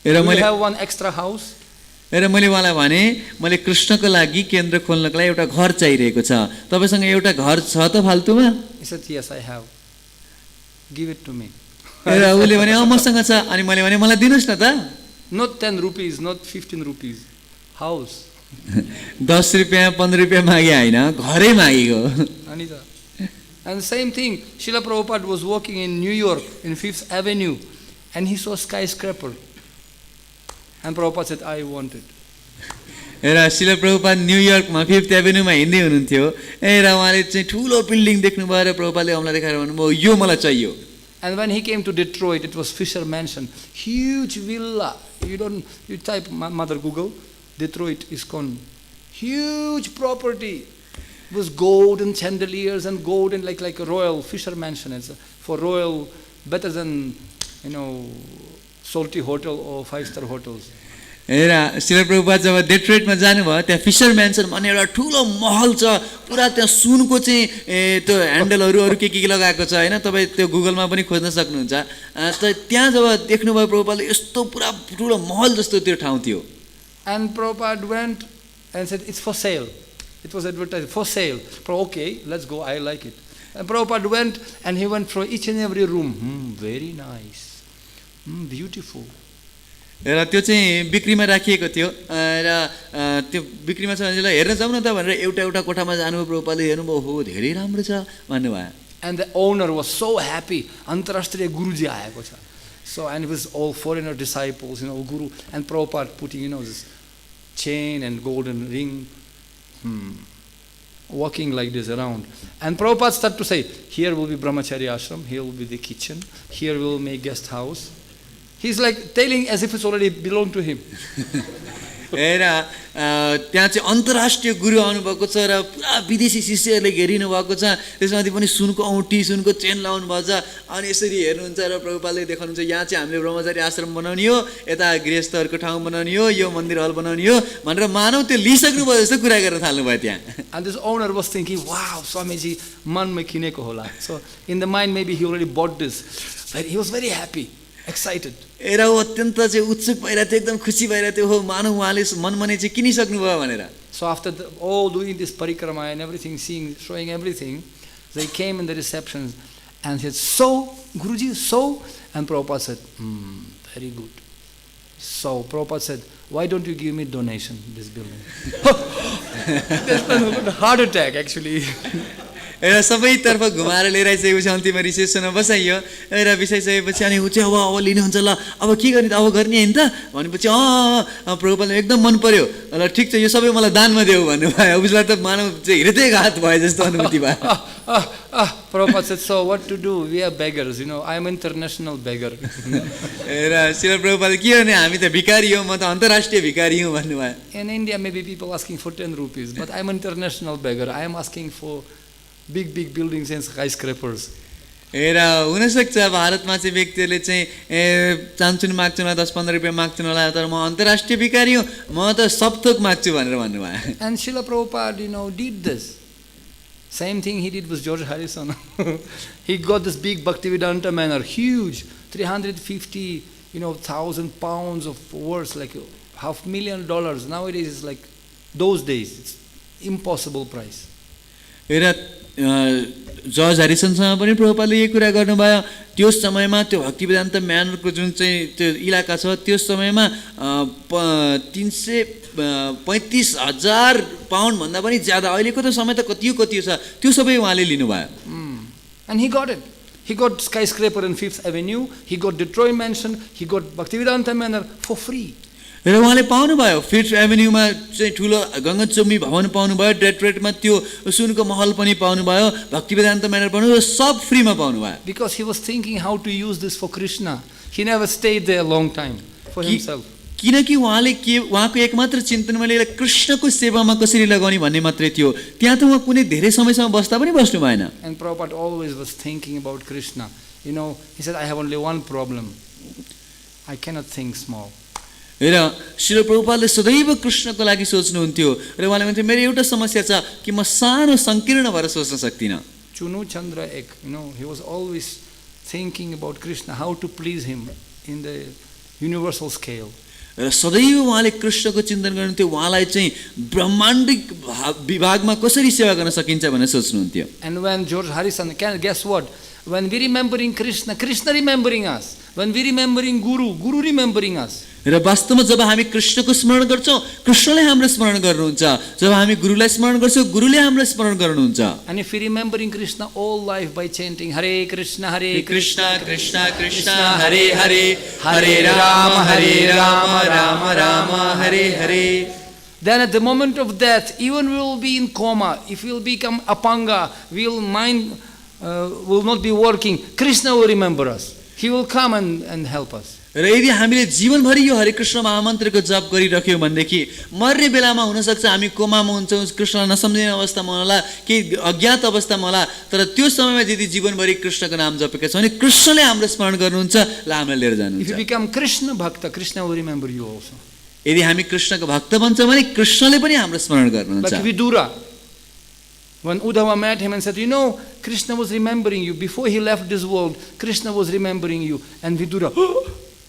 र Do you have one extra house? र मैले उहाँलाई भने मैले कृष्णको लागि केन्द्र खोल्नको लागि एउटा घर चाहिरहेको छ तपाईँसँग एउटा घर छ त फाल्तुमा He said, yes, I have. Give it to me. र उसले भने मसँग छ अनि मैले भने मलाई दिनुहोस् न त Not 10 rupees, not 15 rupees. House. 10 रुपियाँ 15 रुपियाँ मागे होइन घरै मागेको Anita. And same thing, Srila Prabhupada was walking in New York in 5th Avenue and he saw a skyscraper. And Prabhupada said, I want it. र शिला प्रभुपाद न्युयोर्कमा 5th एभेन्यूमा हिँड्दै हुनुहुन्थ्यो र उहाँले चाहिँ ठुलो बिल्डिङ देख्नुभयो र प्रभुपादले हामीलाई देखाएर भन्नुभयो यो मलाई चाहियो And when he came to Detroit, it was Fisher Mansion. Huge villa. You type Mother Google, Detroit is gone. Huge property. It was gold and chandeliers and gold and like a royal Fisher Mansion. It's for royal, better than, Salty Hotel or 5-star hotels. र शिला प्रभुपाद जब डेट्रोइटमा जानुभयो त्यहाँ fissure म्यान्सन भन्ने एउटा ठुलो महल छ पुरा त्यहाँ सुनको चाहिँ त्यो ह्यान्डलहरू अरू के लगाएको छ होइन तपाईँ त्यो गुगलमा पनि खोज्न सक्नुहुन्छ त त्यहाँ जब देख्नुभयो प्रभुपादले यस्तो पुरा ठुलो महल जस्तो त्यो ठाउँ थियो And Prabhupada went and said, it's for sale. It was advertised, for sale. Okay, let's go, I like it. And Prabhupada went and he went through each and every room. Very nice. Beautiful. र त्यो चाहिँ बिक्रीमा राखिएको थियो र त्यो बिक्रीमा छ भनेर हेर्न जाउँ न त भनेर एउटा कोठामा जानुभयो प्रभुपादले हेर्नुभयो हो धेरै राम्रो छ भन्नुभयो And the owner was so happy. Antarashtriya Guruji aayeko cha. So, and it was all foreigner disciples, Guru, and Prabhupada putting, this chain and golden ring. walking like this around. And Prabhupada started to say, here will be brahmachari ashram, here will be the kitchen, here we will make guest house. He's like telling as if it's already belonged to him. हेर त्यहाँ चाहिँ अन्तर्राष्ट्रिय गुरु आउनुभएको छ र पुरा विदेशी शिष्यहरूले घेरिनु भएको छ, त्यसमाथि पनि सुनको औँठी सुनको चेन लाउनु भएको छ, अनि यसरी हेर्नुहुन्छ र प्रभुपादले देखाउनुहुन्छ यहाँ चाहिँ हामीले ब्रह्मचारी आश्रम बनाउने हो, यता गृहस्थहरूको ठाउँ बनाउने हो, यो मन्दिर हल बनाउने हो भनेर मानव त्यो लिइसक्नु भयो जस्तो कुरा गर्न थाल्नुभयो त्यहाँ. And this owner was thinking, wow, Swamiji, manma kineko hola. So in the mind maybe he already bought this. But he was very happy, excited. हेर ऊ अत्यन्त चाहिँ उत्सुक भइरहेको थियो, एकदम खुसी भइरहेको थियो, हो मानव उहाँले मनमा नै चाहिँ किनिसक्नु भयो भनेर. So after all doing this parikrama and everything, seeing, showing everything, they came in the reception and said, so, Guruji, so? And Prabhupada said, very good. So Prabhupada said, why don't you give me donation this building? That's a heart attack actually. र सबैतर्फ घुमाएर लिएर आइसकेपछि अन्तिममा रिसेप्सनमा बसाइयो र बिसाइसकेपछि अनि ऊ चाहिँ अब लिनुहुन्छ ल अब के गर्ने त अब गर्ने हैन त भनेपछि प्रभुपादले एकदम मन पर्यो ल ठिक छ यो सबै मलाई दानमा देऊ भन्नुभयो. उसलाई त मानव चाहिँ हृदयघात भयो जस्तो अनुभूति भयो. Prabhupada said, so what to do? We are beggars, you know, I am international beggar. र श्रील प्रभुपादले के गर्ने हामी त भिखारी हौ, म त अन्तर्राष्ट्रिय भिखारी हुँ भन्नुभयो. In India maybe people asking for 10 rupees, but I am international beggar. I am asking for big buildings and skyscrapers. हेर हुनसक्छ भारतमा चाहिँ व्यक्तिहरूले चाहिँ चान्चुन माग्छन् 10-15 रुपियाँ माग्छन् होला, तर म अन्तर्राष्ट्रिय भिखारी हुँ, म त सब थोक माग्छु भनेर भन्नुभयो. And Srila Prabhupada, you know, did this. Same thing he did with George Harrison. He got this big Bhaktivedanta manor, huge, 350, thousand pounds of worth, like $500,000. Nowadays it's like those days, it's impossible price. हेर George ह्यारिसनसँग पनि प्रभुपादले यही कुरा गर्नुभयो. त्यो समयमा त्यो भक्तिवेदान्त म्यानरको जुन चाहिँ त्यो इलाका छ त्यो समयमा 335,000 पाउन्ड भन्दा पनि ज्यादा, अहिलेको त समय त कति छ, त्यो सबै उहाँले लिनुभयो. And he got it. He got skyscraper in 5th Avenue, he got Detroit Mansion, he got Bhaktivedanta Manor for free. र उहाँले पाउनुभयो 5th एभेन्यूमा चाहिँ ठुलो गङ्गाचुम्बी भवन पाउनुभयो, डेट्रोइटमा त्यो सुनको महल पनि पाउनुभयो, भक्तिवेदान्त म्यानर पाउनुभयो, सब फ्रीमा पाउनुभयो. Because he was thinking how to use this for Krishna. He never stayed there a long time for himself. किनकि उहाँले उहाँको एकमात्र चिन्तनमा लिएर कृष्णको सेवामा कसरी लगाउने भन्ने मात्रै थियो. त्यहाँ त उहाँ कुनै धेरै समयसम्म बस्दा पनि बस्नु भएन. And Prabhupada always was thinking about Krishna. He said, I have only one problem. I cannot think small. हेर श्रील प्रभुपादले सदैव कृष्णको लागि सोच्नुहुन्थ्यो र उहाँले भन्थे मेरो एउटा समस्या छ कि म सानो संकीर्ण भएर सोच्न सक्दिनँ. Chunu Chandra Ek, he was always thinking about Krishna, how to please him in the universal scale. र सदैव उहाँले कृष्णको चिन्तन गर्नुहुन्थ्यो, उहाँलाई चाहिँ ब्रह्माण्डिक विभागमा कसरी सेवा गर्न सकिन्छ भनेर सोच्नुहुन्थ्यो. And when George Harrison, guess what? When we remembering Krishna, Krishna remembering us. When we remembering Guru, Guru remembering us. र वास्तवमा जब हामी कृष्णको स्मरण गर्छौँ, कृष्णले हाम्रो स्मरण गर्नुहुन्छ. जब हामी गुरुलाई स्मरण गर्छौँ, गुरुले हाम्रो स्मरण गर्नुहुन्छ. And if we remembering Krishna all life by chanting Hare Krishna, Krishna Krishna Krishna Hare Hare, Hare Rama Rama Rama Hare Hare, then at the moment of death, even we will be in coma, if we will become apanga, mind will not be working, Krishna will remember us. He will come and help us. र यदि हामीले जीवनभरि यो हरे कृष्ण महामन्त्रको जप गरिरह्यौँ भनेदेखि मर्ने बेलामा हुनसक्छ हामी कोमामा हुन्छौँ, कृष्णलाई नसम्झिने अवस्थामा होला, केही अज्ञात अवस्थामा होला, तर त्यो समयमा यदि जीवनभरि कृष्णको नाम जपेका छौँ भने कृष्णले हाम्रो स्मरण गर्नुहुन्छ, ल हामीलाई लिएर जानुहुन्छ. If you become Krishna Bhakta, Krishna will remember you also. यदि हामी कृष्णको भक्त बन्छौँ भने कृष्णले पनि हाम्रो स्मरण गर्नुहुन्छ. Like Vidura, when Uddhava met him and said, Krishna was remembering you. Before he left this world, Krishna was remembering you. And Vidura,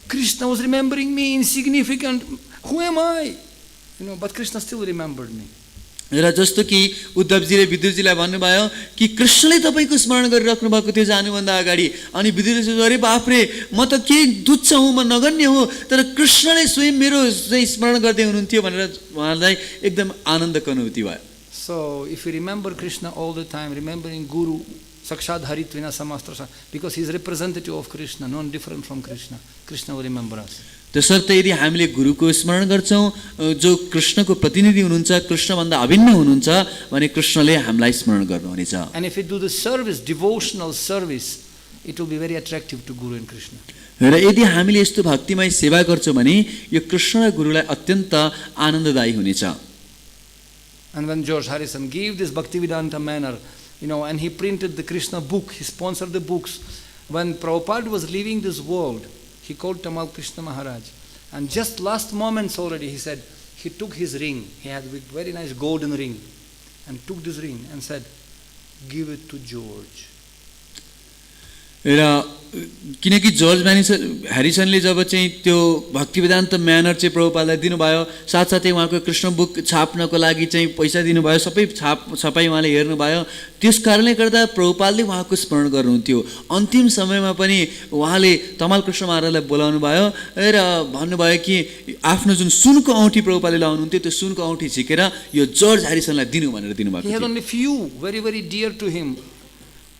Krishna was remembering me, insignificant. Who am I? But Krishna still remembered me. र जस्तो कि उद्धवजीले विदुरजीलाई भन्नुभयो कि कृष्णले तपाईँको स्मरण गरिराख्नु भएको थियो जानुभन्दा अगाडि, अनि विदुरले सोच्यो अरे बाफ्रे म त के तुच्छ हुँ, म नगण्य हुँ, तर कृष्णले स्वयं मेरो स्मरण गर्दै हुनुहुन्थ्यो भनेर उहाँलाई एकदम आनन्दको अनुभूति भयो. So if we remember Krishna all the time, remembering Guru, Sakshat Haritvina Samastra, because he is representative of Krishna, non different from Krishna, Krishna will remember us. त्यसर्थ यदि हामीले गुरुको स्मरण गर्छौं जो कृष्णको प्रतिनिधि हुनुहुन्छ कृष्णभन्दा अभिन्न हुनुहुन्छ भने कृष्णले हामीलाई स्मरण गर्नुहुनेछ And if we do the service, devotional service, it will be very attractive to Guru and Krishna. र यदि हामीले यस्तो भक्तिमय सेवा गर्छौं भने यो कृष्ण र गुरुलाई अत्यन्त आनन्ददायी हुनेछ. And when George Harrison gave this Bhaktivedanta manner, and he printed the Krishna book, he sponsored the books. When Prabhupada was leaving this world, he called Tamal Krishna Maharaj. And just last moments already, he said, he took his ring. He had a very nice golden ring. And took this ring and said, give it to George. र किनकि George ह्यारिसनले जब चाहिँ त्यो Bhaktivedanta manner चाहिँ प्रभुपादलाई दिनुभयो साथसाथै उहाँको Krishna book छाप्नको लागि चाहिँ पैसा दिनुभयो सबै छपाई उहाँले हेर्नुभयो त्यस कारणले गर्दा प्रभुपादले उहाँको स्मरण गर्नुहुन्थ्यो अन्तिम समयमा पनि उहाँले तमाल कृष्ण महाराजलाई बोलाउनु भयो र भन्नुभयो कि आफ्नो जुन सुनको औँठी प्रभुपादले लाउनुहुन्थ्यो त्यो सुनको औँठी झिकेर यो जर्ज ह्यारिसनलाई दिनु भनेर दिनुभएको He had only few very very dear to him,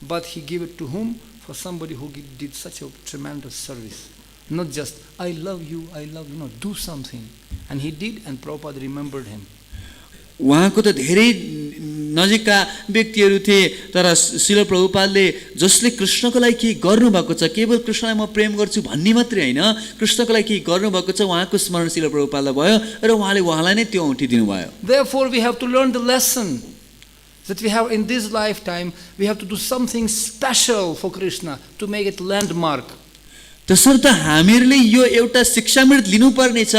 but he gave it to whom? For somebody who did such a tremendous service. Not just, I love you, no, do something. And he did, and Prabhupada remembered him. उहाँको त धेरै नजिकका व्यक्तिहरू थिए तर श्रील प्रभुपादले जसले कृष्णको लागि केही गर्नुभएको छ केवल कृष्णलाई म प्रेम गर्छु भन्ने मात्रै होइन कृष्णको लागि केही गर्नुभएको छ उहाँको स्मरण श्रील प्रभुपादलाई भयो र उहाँलाई नै त्यो औँठी दिनुभयो. Therefore we have to learn the lesson that we have in this lifetime, we have to do something special for Krishna to make it landmark. त्यसर्थ हामीहरूले यो एउटा शिक्षामृत लिनुपर्ने छ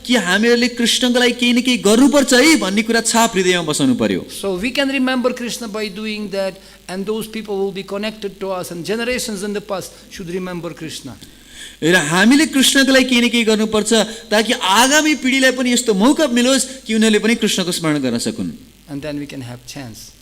कि हामीहरूले कृष्णको लागि केही न केही गर्नुपर्छ है भन्ने कुरा छाप हृदयमा बसाउनु पर्यो. So we can remember Krishna by doing that, and those people will be connected to us, and generations in the past should remember Krishna. र हामीले कृष्णको लागि केही न केही गर्नुपर्छ ताकि आगामी पिढीलाई पनि यस्तो मौका मिलोस् कि उनीहरूले पनि कृष्णको स्मरण गर्न सकुन्. And then we can have chance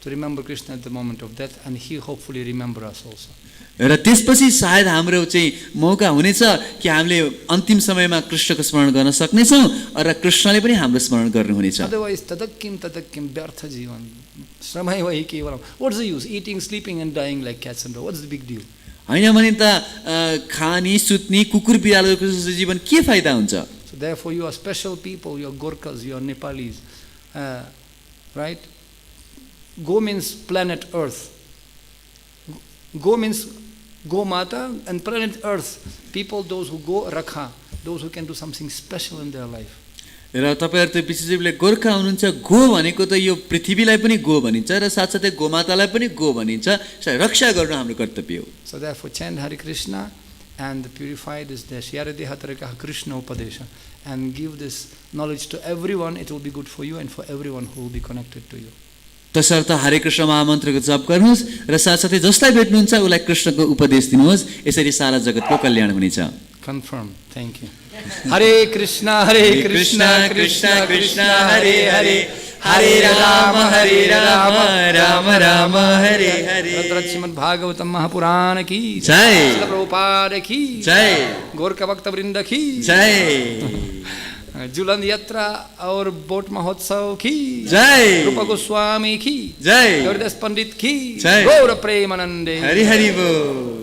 to remember Krishna at the moment of death, and he hopefully remember us also. र त्यसपछि सायद हाम्रो चाहिँ मौका हुनेछ कि हामीले अन्तिम समयमा कृष्णको स्मरण गर्न सक्नेछौँ र कृष्णले पनि हाम्रो स्मरण गर्नुहुनेछ. Otherwise tadakim vyartha jivan shramai vahi kevalam. What's the use? Eating, sleeping and dying like cats and dogs. What's the big deal? हैन भने त खानी सुत्नी कुकुर बिरालोको जस्तो जीवन के फाइदा हुन्छ. So therefore you are special people, you are Gorkhas, you are Nepalis, right? Go means planet Earth. Go means Go Mata, and planet Earth. People, those who go Rakha, those who can do something special in their life. र तपाईहरु त विशेषले गोर्खा हुनुहुन्छ go भनेको त यो पृथ्वीलाई पनि go भनिन्छ र साथसाथै गोमातालाई पनि गो भनिन्छ. रक्षा गर्नु हाम्रो कर्तव्य हो. So therefore chant Hare Krishna and purify this desh Yaradehatarakah Krishna Upadesha and give this knowledge to everyone. It will be good for you and for everyone who will be connected to you. तसर्थ हरे कृष्ण महामन्त्रको जप गर्नुहोस् र साथसाथै जसलाई भेट्नुहुन्छ उलाई कृष्णको उपदेश दिनुहोस्. यसरी सारा जगतको कल्याण हुनेछ. Confirm. Thank you. Hare Krishna Krishna Krishna Hare Hare Hare Rama Rama Rama Hare Hare. Srimad Bhagavatam Mahapurana ki Jai. Srila Prabhupada ki Jai. Gorkha Bhakta Vrinda ki Jai. जुलन यात्रा और बोट महोत्सव की जय. रूपा गोस्वामी की जय. गौरदास पंडित की जय. गौर प्रेमानंदे हरि हरि बोल.